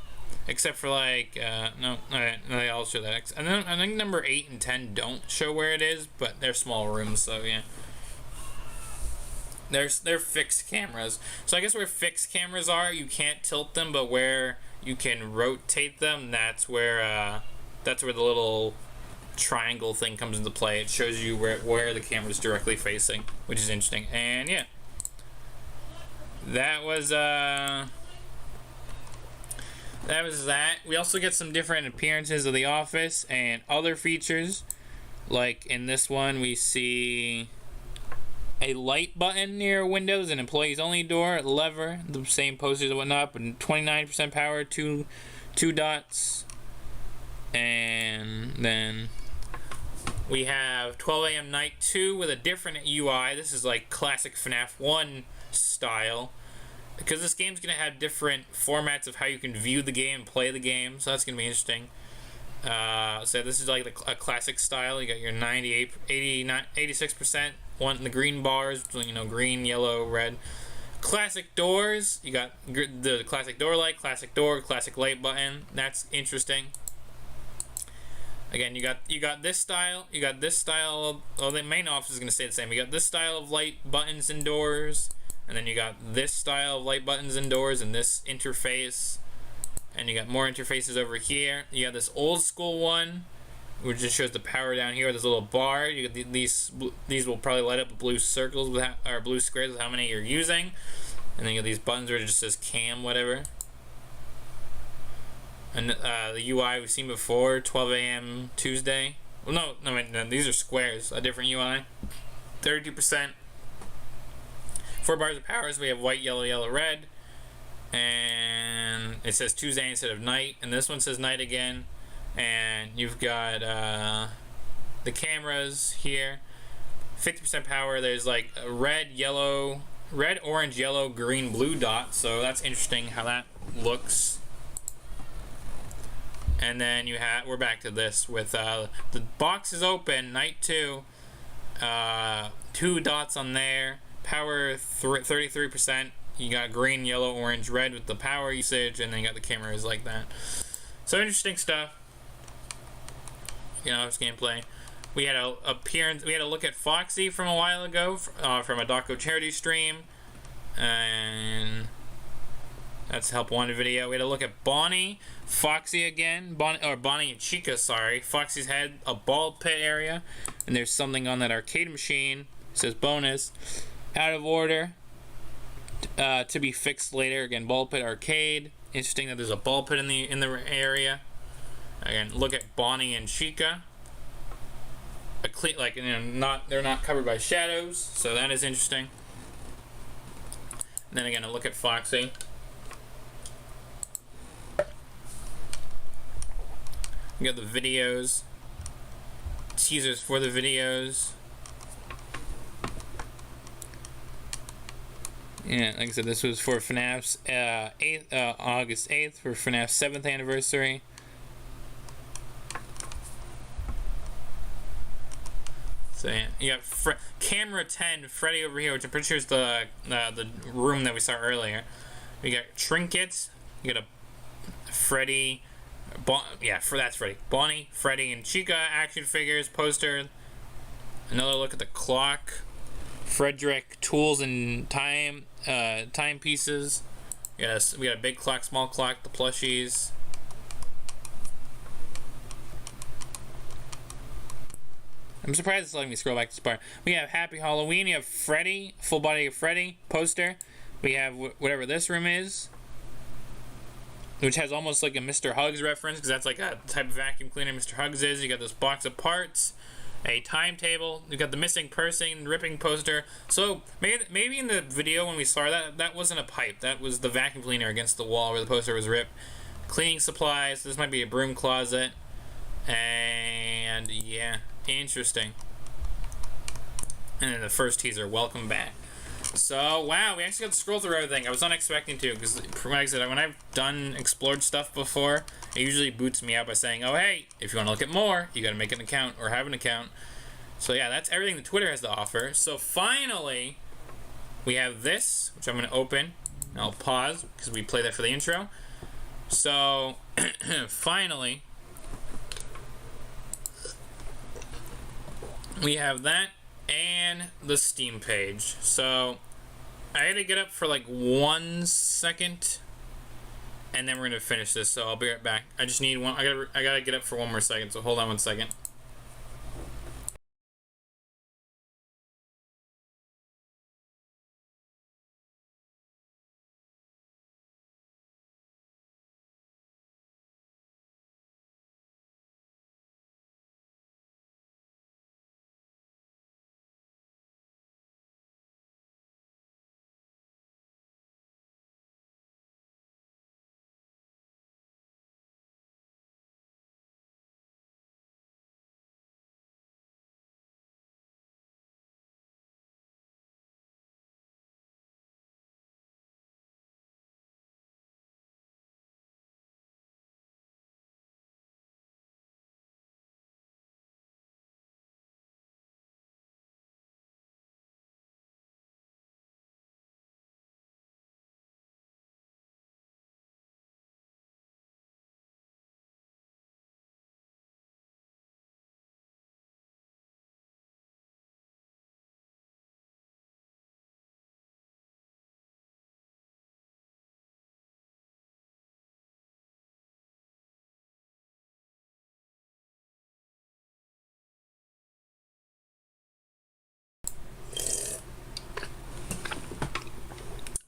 Except for like, no, alright, no, they all show that. And then I think number 8 and 10 don't show where it is, but they're small rooms, so yeah. They're fixed cameras. So I guess where fixed cameras are, you can't tilt them, but where you can rotate them, that's where the little triangle thing comes into play. It shows you where the camera's directly facing, which is interesting. And yeah. That was that. We also get some different appearances of the office and other features. Like in this one, we see a light button near windows, an employees only door, lever, the same posters and whatnot, but 29% power, two dots. And then we have 12 a.m. night 2 with a different UI. This is like classic FNAF 1 style, because this game's gonna have different formats of how you can view the game and play the game, so that's gonna be interesting. So this is like a classic style. You got your 98, 89, 86%. The green bars, you know, green, yellow, red. Classic doors. You got the classic door light, classic door, classic light button. That's interesting. Again, you got this style. You got this style. Oh, the main office is gonna stay the same. You got this style of light buttons and doors, and then you got this style of light buttons and doors, and this interface. And you got more interfaces over here. You got this old school one, which just shows the power down here with this little bar. You got these will probably light up blue circles with or blue squares with how many you're using. And then you got these buttons where it just says cam whatever. And the UI we've seen before, 12 a.m. Tuesday. Well, no, these are squares. A different UI. 32%. 4 bars of power. So we have white, yellow, yellow, red. And it says Tuesday instead of night. And this one says night again. And you've got the cameras here. 50% power. There's like a red, orange, yellow, green, blue dot. So that's interesting how that looks. And then we're back to this with the box is open, night 2. 2 dots on there. Power 33%. You got green, yellow, orange, red with the power usage, and then you got the cameras like that. So interesting stuff. You know, it's gameplay. We had a look at Foxy from a while ago from a Daco charity stream, and that's Help Wanted video. We had a look at Bonnie, Foxy again, Bonnie and Chica. Sorry, Foxy's had a ball pit area, and there's something on that arcade machine. It says bonus, out of order. To be fixed later. Again, ball pit arcade. Interesting that there's a ball pit in the area. Again, look at Bonnie and Chica. Like, you know, they're not covered by shadows, so that is interesting. And then again, a look at Foxy. We got the videos, teasers for the videos. Yeah, like I said, this was for FNAF's August 8th for FNAF's 7th anniversary. So yeah, you got camera 10, Freddy over here, which I'm pretty sure is the room that we saw earlier. We got trinkets. You got a Freddy, that's Freddy. Bonnie, Freddy, and Chica action figures poster. Another look at the clock. Frederick tools and timepieces. Yes, we got a big clock, small clock, the plushies. I'm surprised it's letting me scroll back to this part. We have Happy Halloween. You have Freddy, full body of Freddy poster. We have whatever this room is, which has almost like a Mr. Hugs reference, because that's like a type of vacuum cleaner Mr. Hugs is. You got this box of parts, a timetable. You got the missing person ripping poster. So maybe in the video when we saw that wasn't a pipe. That was the vacuum cleaner against the wall where the poster was ripped. Cleaning supplies. This might be a broom closet. And yeah, interesting. And then the first teaser, welcome back. So, wow, we actually got to scroll through everything. I was not expecting to, because, like I said, when I've done explored stuff before, it usually boots me out by saying, oh, hey, if you want to look at more, you got to make an account or have an account. So, yeah, that's everything that Twitter has to offer. So, finally, we have this, which I'm going to open. I'll pause, because we play that for the intro. So, finally, we have that and the Steam page. So I had to get up for like 1 second, and then we're gonna finish this. So I'll be right back. I just need one. I gotta get up for 1 more second. So hold on 1 second.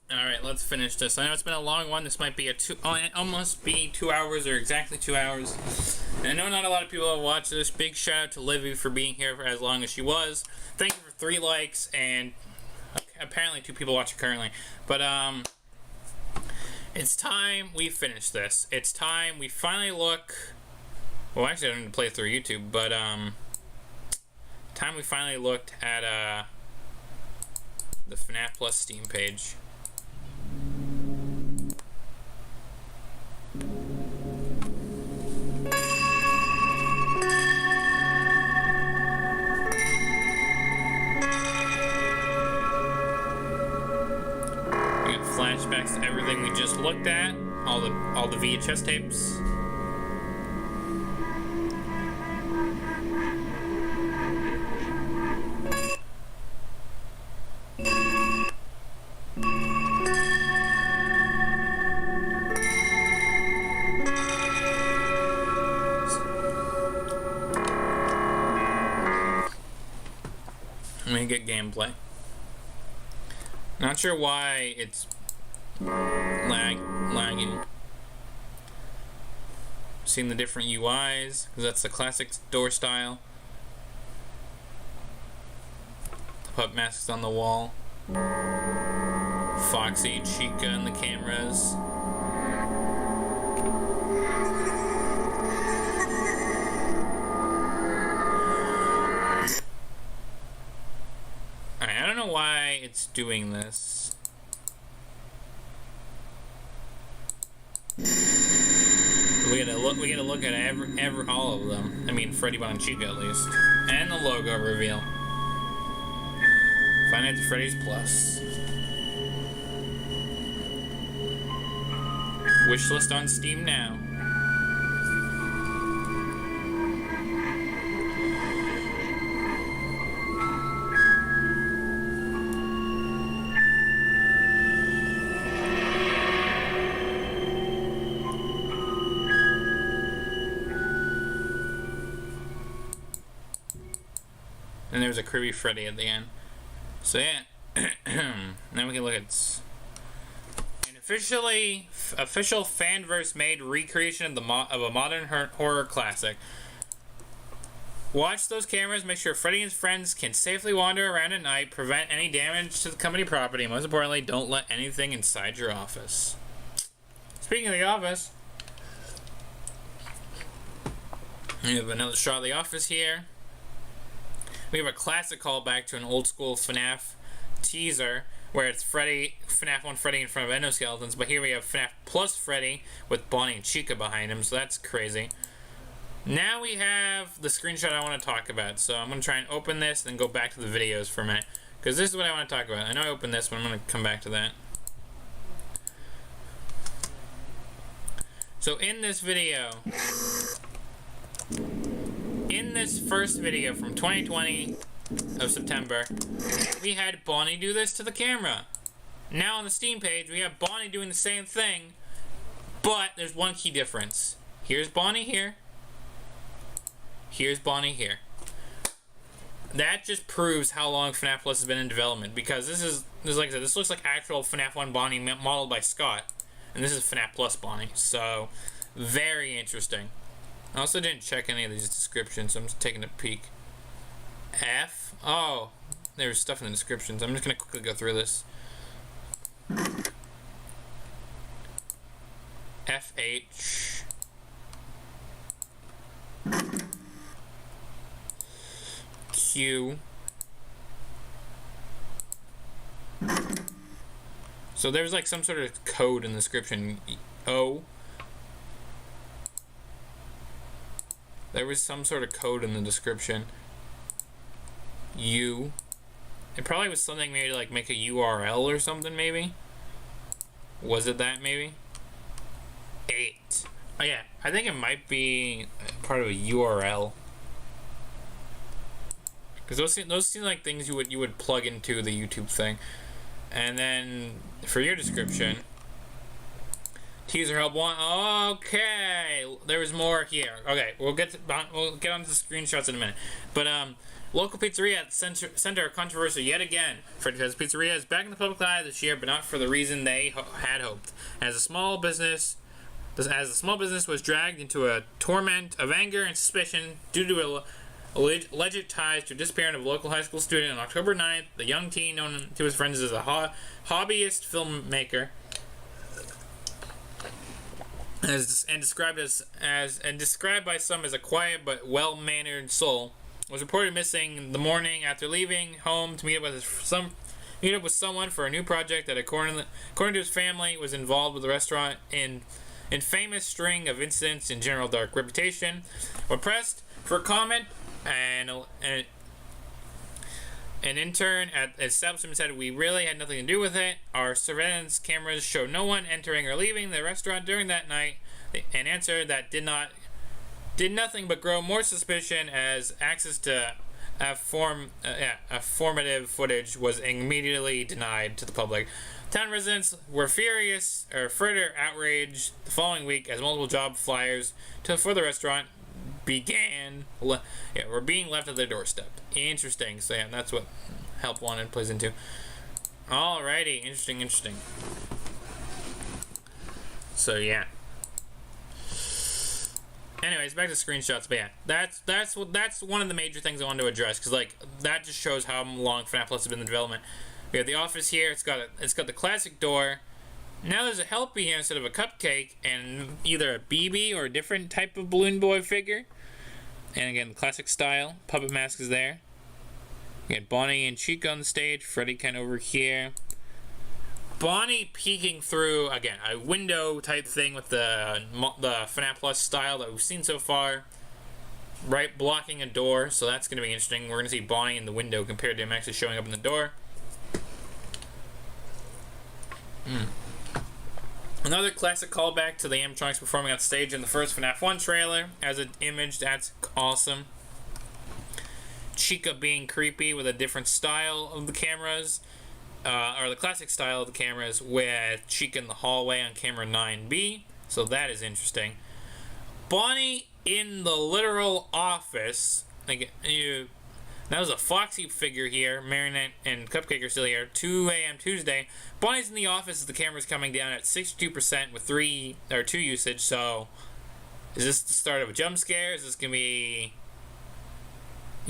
Alright, let's finish this. I know it's been a long one. This might be almost be 2 hours, or exactly 2 hours. And I know not a lot of people have watched this. Big shout out to Livy for being here for as long as she was. Thank you for 3 likes, and apparently 2 people watching currently. But, it's time we finish this. It's time we finally look... Well, actually, I didn't play through YouTube, but, time we finally looked at, the FNAF Plus Steam page. Flashbacks to everything we just looked at, all the VHS tapes. Let me get gameplay. Not sure why it's lagging. Seeing the different UIs, because that's the classic door style. The puppet masks on the wall. Foxy, Chica, and the cameras. Alright, I don't know why it's doing this. We gotta look at all of them. I mean, Freddy Bonchica at least, and the logo reveal. FNAF Freddy's Plus. Wishlist on Steam now. And there's a creepy Freddy at the end. So yeah, now we can look at an official fanverse-made recreation of a modern horror classic. Watch those cameras, make sure Freddy and his friends can safely wander around at night, prevent any damage to the company property, and most importantly, don't let anything inside your office. Speaking of the office, we have another shot of the office here. We have a classic callback to an old school FNAF teaser where it's FNAF 1 Freddy in front of endoskeletons, but here we have FNAF Plus Freddy with Bonnie and Chica behind him, so that's crazy. Now we have the screenshot I want to talk about, so I'm going to try and open this and then go back to the videos for a minute, because this is what I want to talk about. I know I opened this, but I'm going to come back to that. So in this video, in this first video from 2020 of September, we had Bonnie do this to the camera. Now on the Steam page, we have Bonnie doing the same thing, but there's one key difference. Here's Bonnie here. Here's Bonnie here. That just proves how long FNAF Plus has been in development, because this is like I said, this looks like actual FNAF 1 Bonnie modeled by Scott, and this is FNAF Plus Bonnie, so very interesting. I also didn't check any of these descriptions, so I'm just taking a peek. Oh, there's stuff in the descriptions. I'm just going to quickly go through this. FH. Q. So there's like some sort of code in the description. O. There was some sort of code in the description. U. It probably was something maybe like make a URL or something maybe. Was it that maybe? 8. Oh yeah, I think it might be part of a URL. Because those seem like things you would plug into the YouTube thing. And then for your description, teaser help 1. Okay, there was more here. Okay, we'll get onto the screenshots in a minute. But local pizzeria at the center of controversy yet again. Freddy Fazbear's Pizzeria is back in the public eye this year, but not for the reason they had hoped. As the small business was dragged into a torment of anger and suspicion due to alleged ties to disappearance of a local high school student on October 9th, the young teen known to his friends as a hobbyist filmmaker, described by some as a quiet but well-mannered soul, was reported missing the morning after leaving home to meet up with someone for a new project that, according to his family, was involved with the restaurant in famous string of incidents and general dark reputation. When pressed for comment, an intern at the establishment said, "We really had nothing to do with it. Our surveillance cameras showed no one entering or leaving the restaurant during that night." An answer that did nothing but grow more suspicion as access to formative footage was immediately denied to the public. Town residents were further outraged the following week as multiple job flyers for the restaurant were being left at their doorstep. Interesting. So yeah, that's what Help Wanted plays into. Alrighty, interesting. So yeah. Anyways, back to screenshots. But yeah, that's one of the major things I wanted to address, because like that just shows how long FNAF Plus has been in development. We have the office here. It's got the classic door. Now there's a Helpy here instead of a cupcake, and either a BB or a different type of Balloon Boy figure. And again, the classic style puppet mask is there. We got Bonnie and Chica on the stage, Freddy kind of over here. Bonnie peeking through, again, a window type thing with the FNAF Plus style that we've seen so far. Right, blocking a door, so that's going to be interesting. We're going to see Bonnie in the window compared to him actually showing up in the door. Another classic callback to the animatronics performing on stage in the first FNAF 1 trailer as an image. That's awesome. Chica being creepy with a different style of the cameras, or the classic style of the cameras, with Chica in the hallway on camera 9B. So that is interesting. Bonnie in the literal office. Like, that was a Foxy figure here. Marinette and Cupcake are still here. 2 a.m. Tuesday. Bonnie's in the office as the camera's coming down at 62% with 2 usage. So, is this the start of a jump scare? Is this gonna be,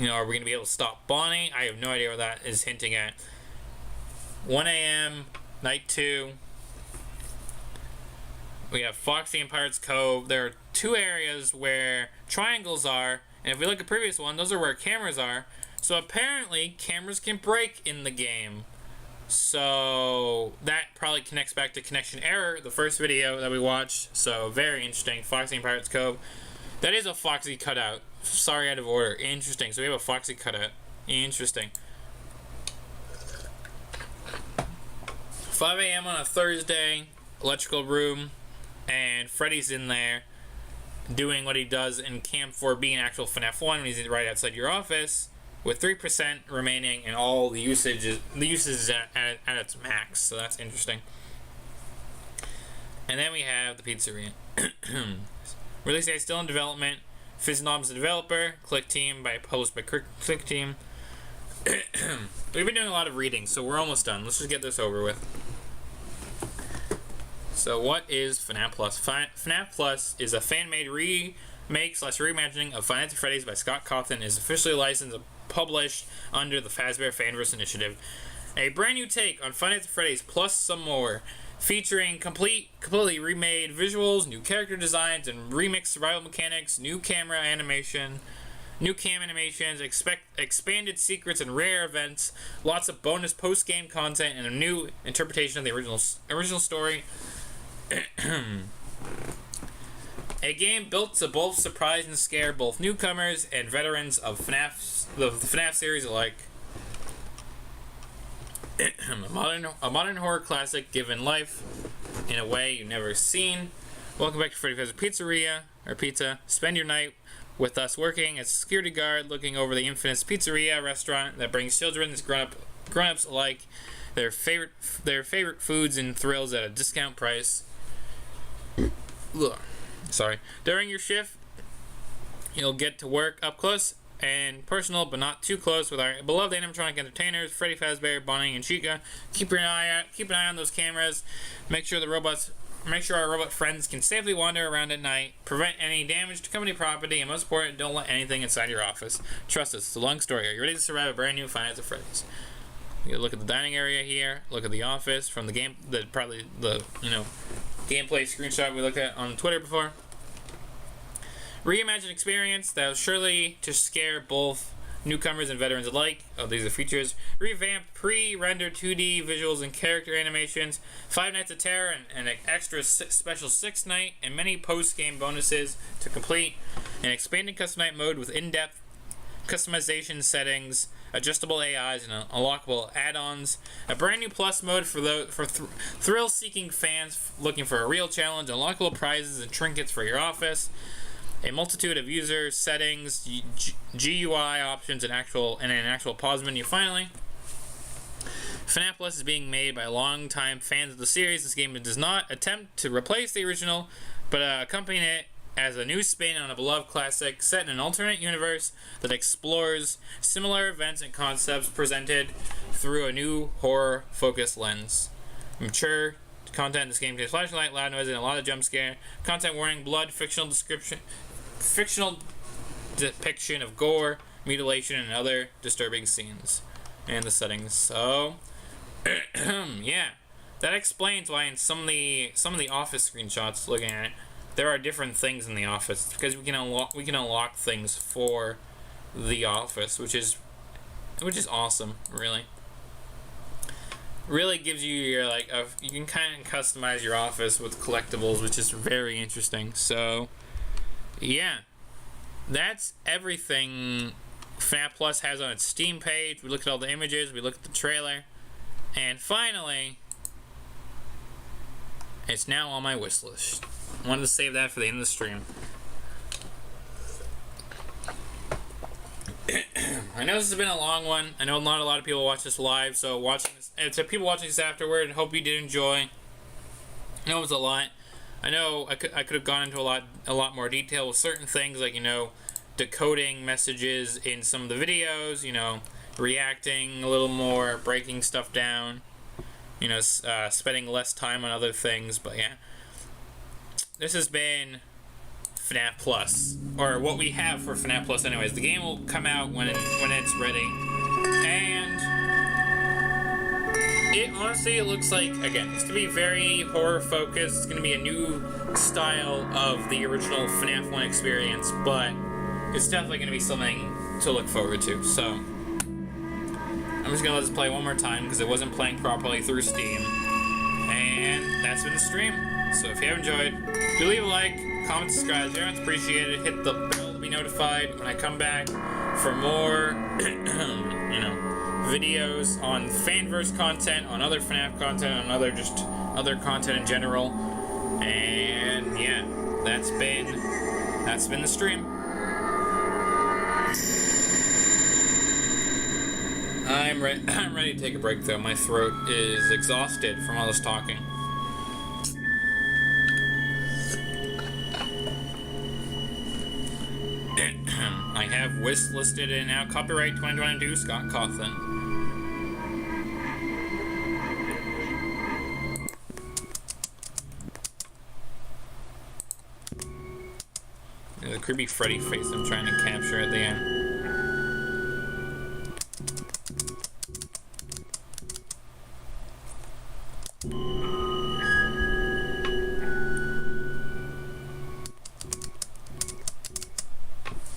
are we gonna be able to stop Bonnie? I have no idea what that is hinting at. 1 a.m. night 2. We have Foxy and Pirates Cove. There are 2 areas where triangles are, and if we look at the previous one, those are where cameras are. So apparently, cameras can break in the game. So that probably connects back to Connection Error, the first video that we watched. So very interesting. Foxy and Pirates Cove. That is a Foxy cutout. Sorry, out of order. Interesting. So we have a Foxy cutout. Interesting. 5 a.m. on a Thursday. Electrical room. And Freddy's in there doing what he does in Cam 4B in actual FNAF 1 when he's right outside your office, with 3% remaining and all the usage is at its max. So that's interesting. And then we have the pizzeria. Release date still in development. Fizznob's the developer. Click Team published by Click Team. We've been doing a lot of reading, so we're almost done. Let's just get this over with. So what is FNAF Plus? FNAF Plus is a fan-made remake/reimagining of Five Nights at Freddy's by Scott Cawthon. Is officially licensed and published under the Fazbear Fanverse Initiative. A brand new take on Five Nights at Freddy's plus some more, featuring completely remade visuals, new character designs, and remixed survival mechanics, new cam animations, expanded secrets and rare events, lots of bonus post-game content, and a new interpretation of the original story. A game built to both surprise and scare both newcomers and veterans of the FNAF series alike. a modern horror classic given life in a way you've never seen. Welcome back to Freddy Fazbear's Pizzeria, or Pizza. Spend your night with us working as a security guard, looking over the infamous pizzeria restaurant that brings children and grown-ups alike their favorite foods and thrills at a discount price. Sorry. During your shift, you'll get to work up close and personal, but not too close, with our beloved animatronic entertainers, Freddy Fazbear, Bonnie, and Chica. Keep an eye on those cameras. Make sure our robot friends can safely wander around at night. Prevent any damage to company property, and most important, don't let anything inside your office. Trust us, it's a long story. Are you ready to survive a brand new Five Nights at Freddy's? You look at the dining area here. Look at the office from the game. Gameplay screenshot we looked at on Twitter before. Reimagined experience that was surely to scare both newcomers and veterans alike. Oh, these are features. Revamped pre-rendered 2D visuals and character animations. Five Nights of Terror and an extra special 6th night, and many post-game bonuses to complete. An expanded custom night mode with in-depth customization settings, adjustable AIs, and unlockable add-ons. A brand new plus mode for thrill-seeking fans looking for a real challenge. Unlockable prizes and trinkets for your office. A multitude of user settings, GUI options, and an actual pause menu. Finally, FNAF Plus is being made by longtime fans of the series. This game does not attempt to replace the original, but accompany it as a new spin on a beloved classic set in an alternate universe that explores similar events and concepts presented through a new horror-focused lens. Mature content in this game contains flashlight, loud noise, and a lot of jump scare. Content warning: blood, fictional depiction of gore, mutilation, and other disturbing scenes. And the settings. So, yeah, that explains why in some of the office screenshots, looking at it, there are different things in the office, because we can unlock things for the office, which is which is awesome, really. Really gives you your, like, you can kind of customize your office with collectibles, which is very interesting. So, yeah. That's everything FNAF Plus has on its Steam page. We looked at all the images, we looked at the trailer, and finally, it's now on my wish list. I wanted to save that for the end of the stream. I know this has been a long one. I know not a lot of people watch this live, so watching this, to people watching this afterward, hope you did enjoy. I know it was a lot. I know I could have gone into a lot more detail with certain things, like, you know, decoding messages in some of the videos, you know, reacting a little more, breaking stuff down, you know, spending less time on other things. But yeah, this has been FNAF Plus, or what we have for FNAF Plus anyways. The game will come out when it's ready, and it honestly, it looks like, again, it's going to be very horror focused. It's going to be a new style of the original FNAF 1 experience, but it's definitely going to be something to look forward to. So I'm just going to let this play one more time because it wasn't playing properly through Steam, and that's been the stream. So if you have enjoyed, do leave a like, comment, subscribe, very much appreciated. Hit the bell to be notified when I come back for more, you know, videos on Fanverse content, on other FNAF content, on other content in general. And yeah, that's been the stream. I'm ready to take a break though. My throat is exhausted from all this talking. I have wish listed and now copyright 2022 Scott Cawthon. The creepy Freddy face I'm trying to capture at the end.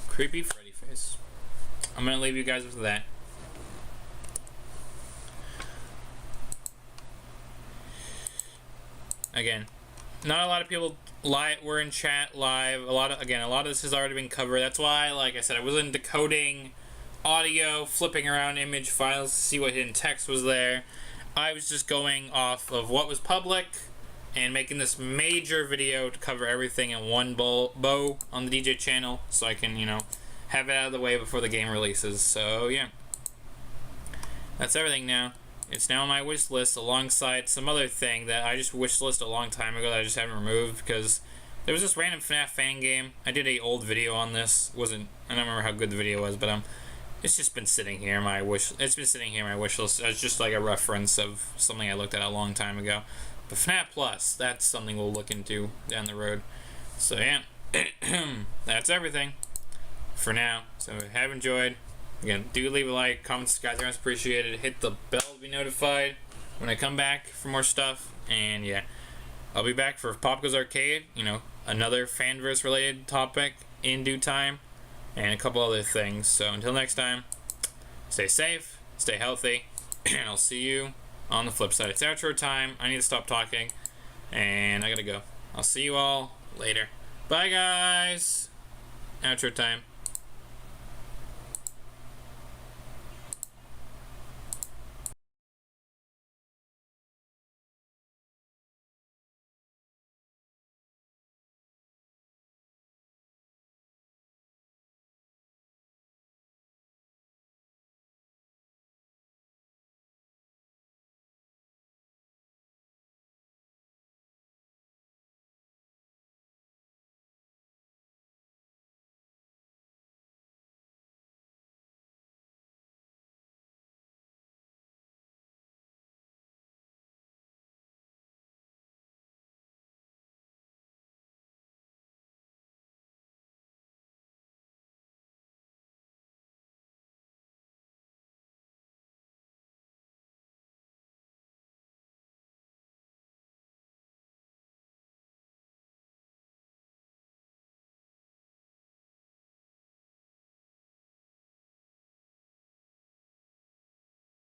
Creepy Freddy face. I'm gonna leave you guys with that. Again, not a lot of people were in chat live. A lot of this has already been covered. That's why, like I said, I wasn't decoding audio, flipping around image files to see what hidden text was there. I was just going off of what was public and making this major video to cover everything in one bow on the DJ channel, so I can, you know, have it out of the way before the game releases. So yeah, that's everything now. It's now on my wish list alongside some other thing that I just wish listed a long time ago that I just haven't removed because there was this random FNAF fan game. I did a old video on this. I don't remember how good the video was, but it's just been sitting here in my wish. It's been sitting here in my wish list as just like a reference of something I looked at a long time ago. But FNAF Plus, that's something we'll look into down the road. So yeah, that's everything for now. So if you have enjoyed, again, do leave a like, comment, subscribe, very much appreciated. Hit the bell to be notified when I come back for more stuff. And yeah, I'll be back for Pop Goes Arcade, you know, another Fanverse related topic in due time, and a couple other things. So until next time, stay safe, stay healthy, and I'll see you on the flip side. It's outro time. I need to stop talking, and I gotta go. I'll see you all later. Bye, guys. Outro time.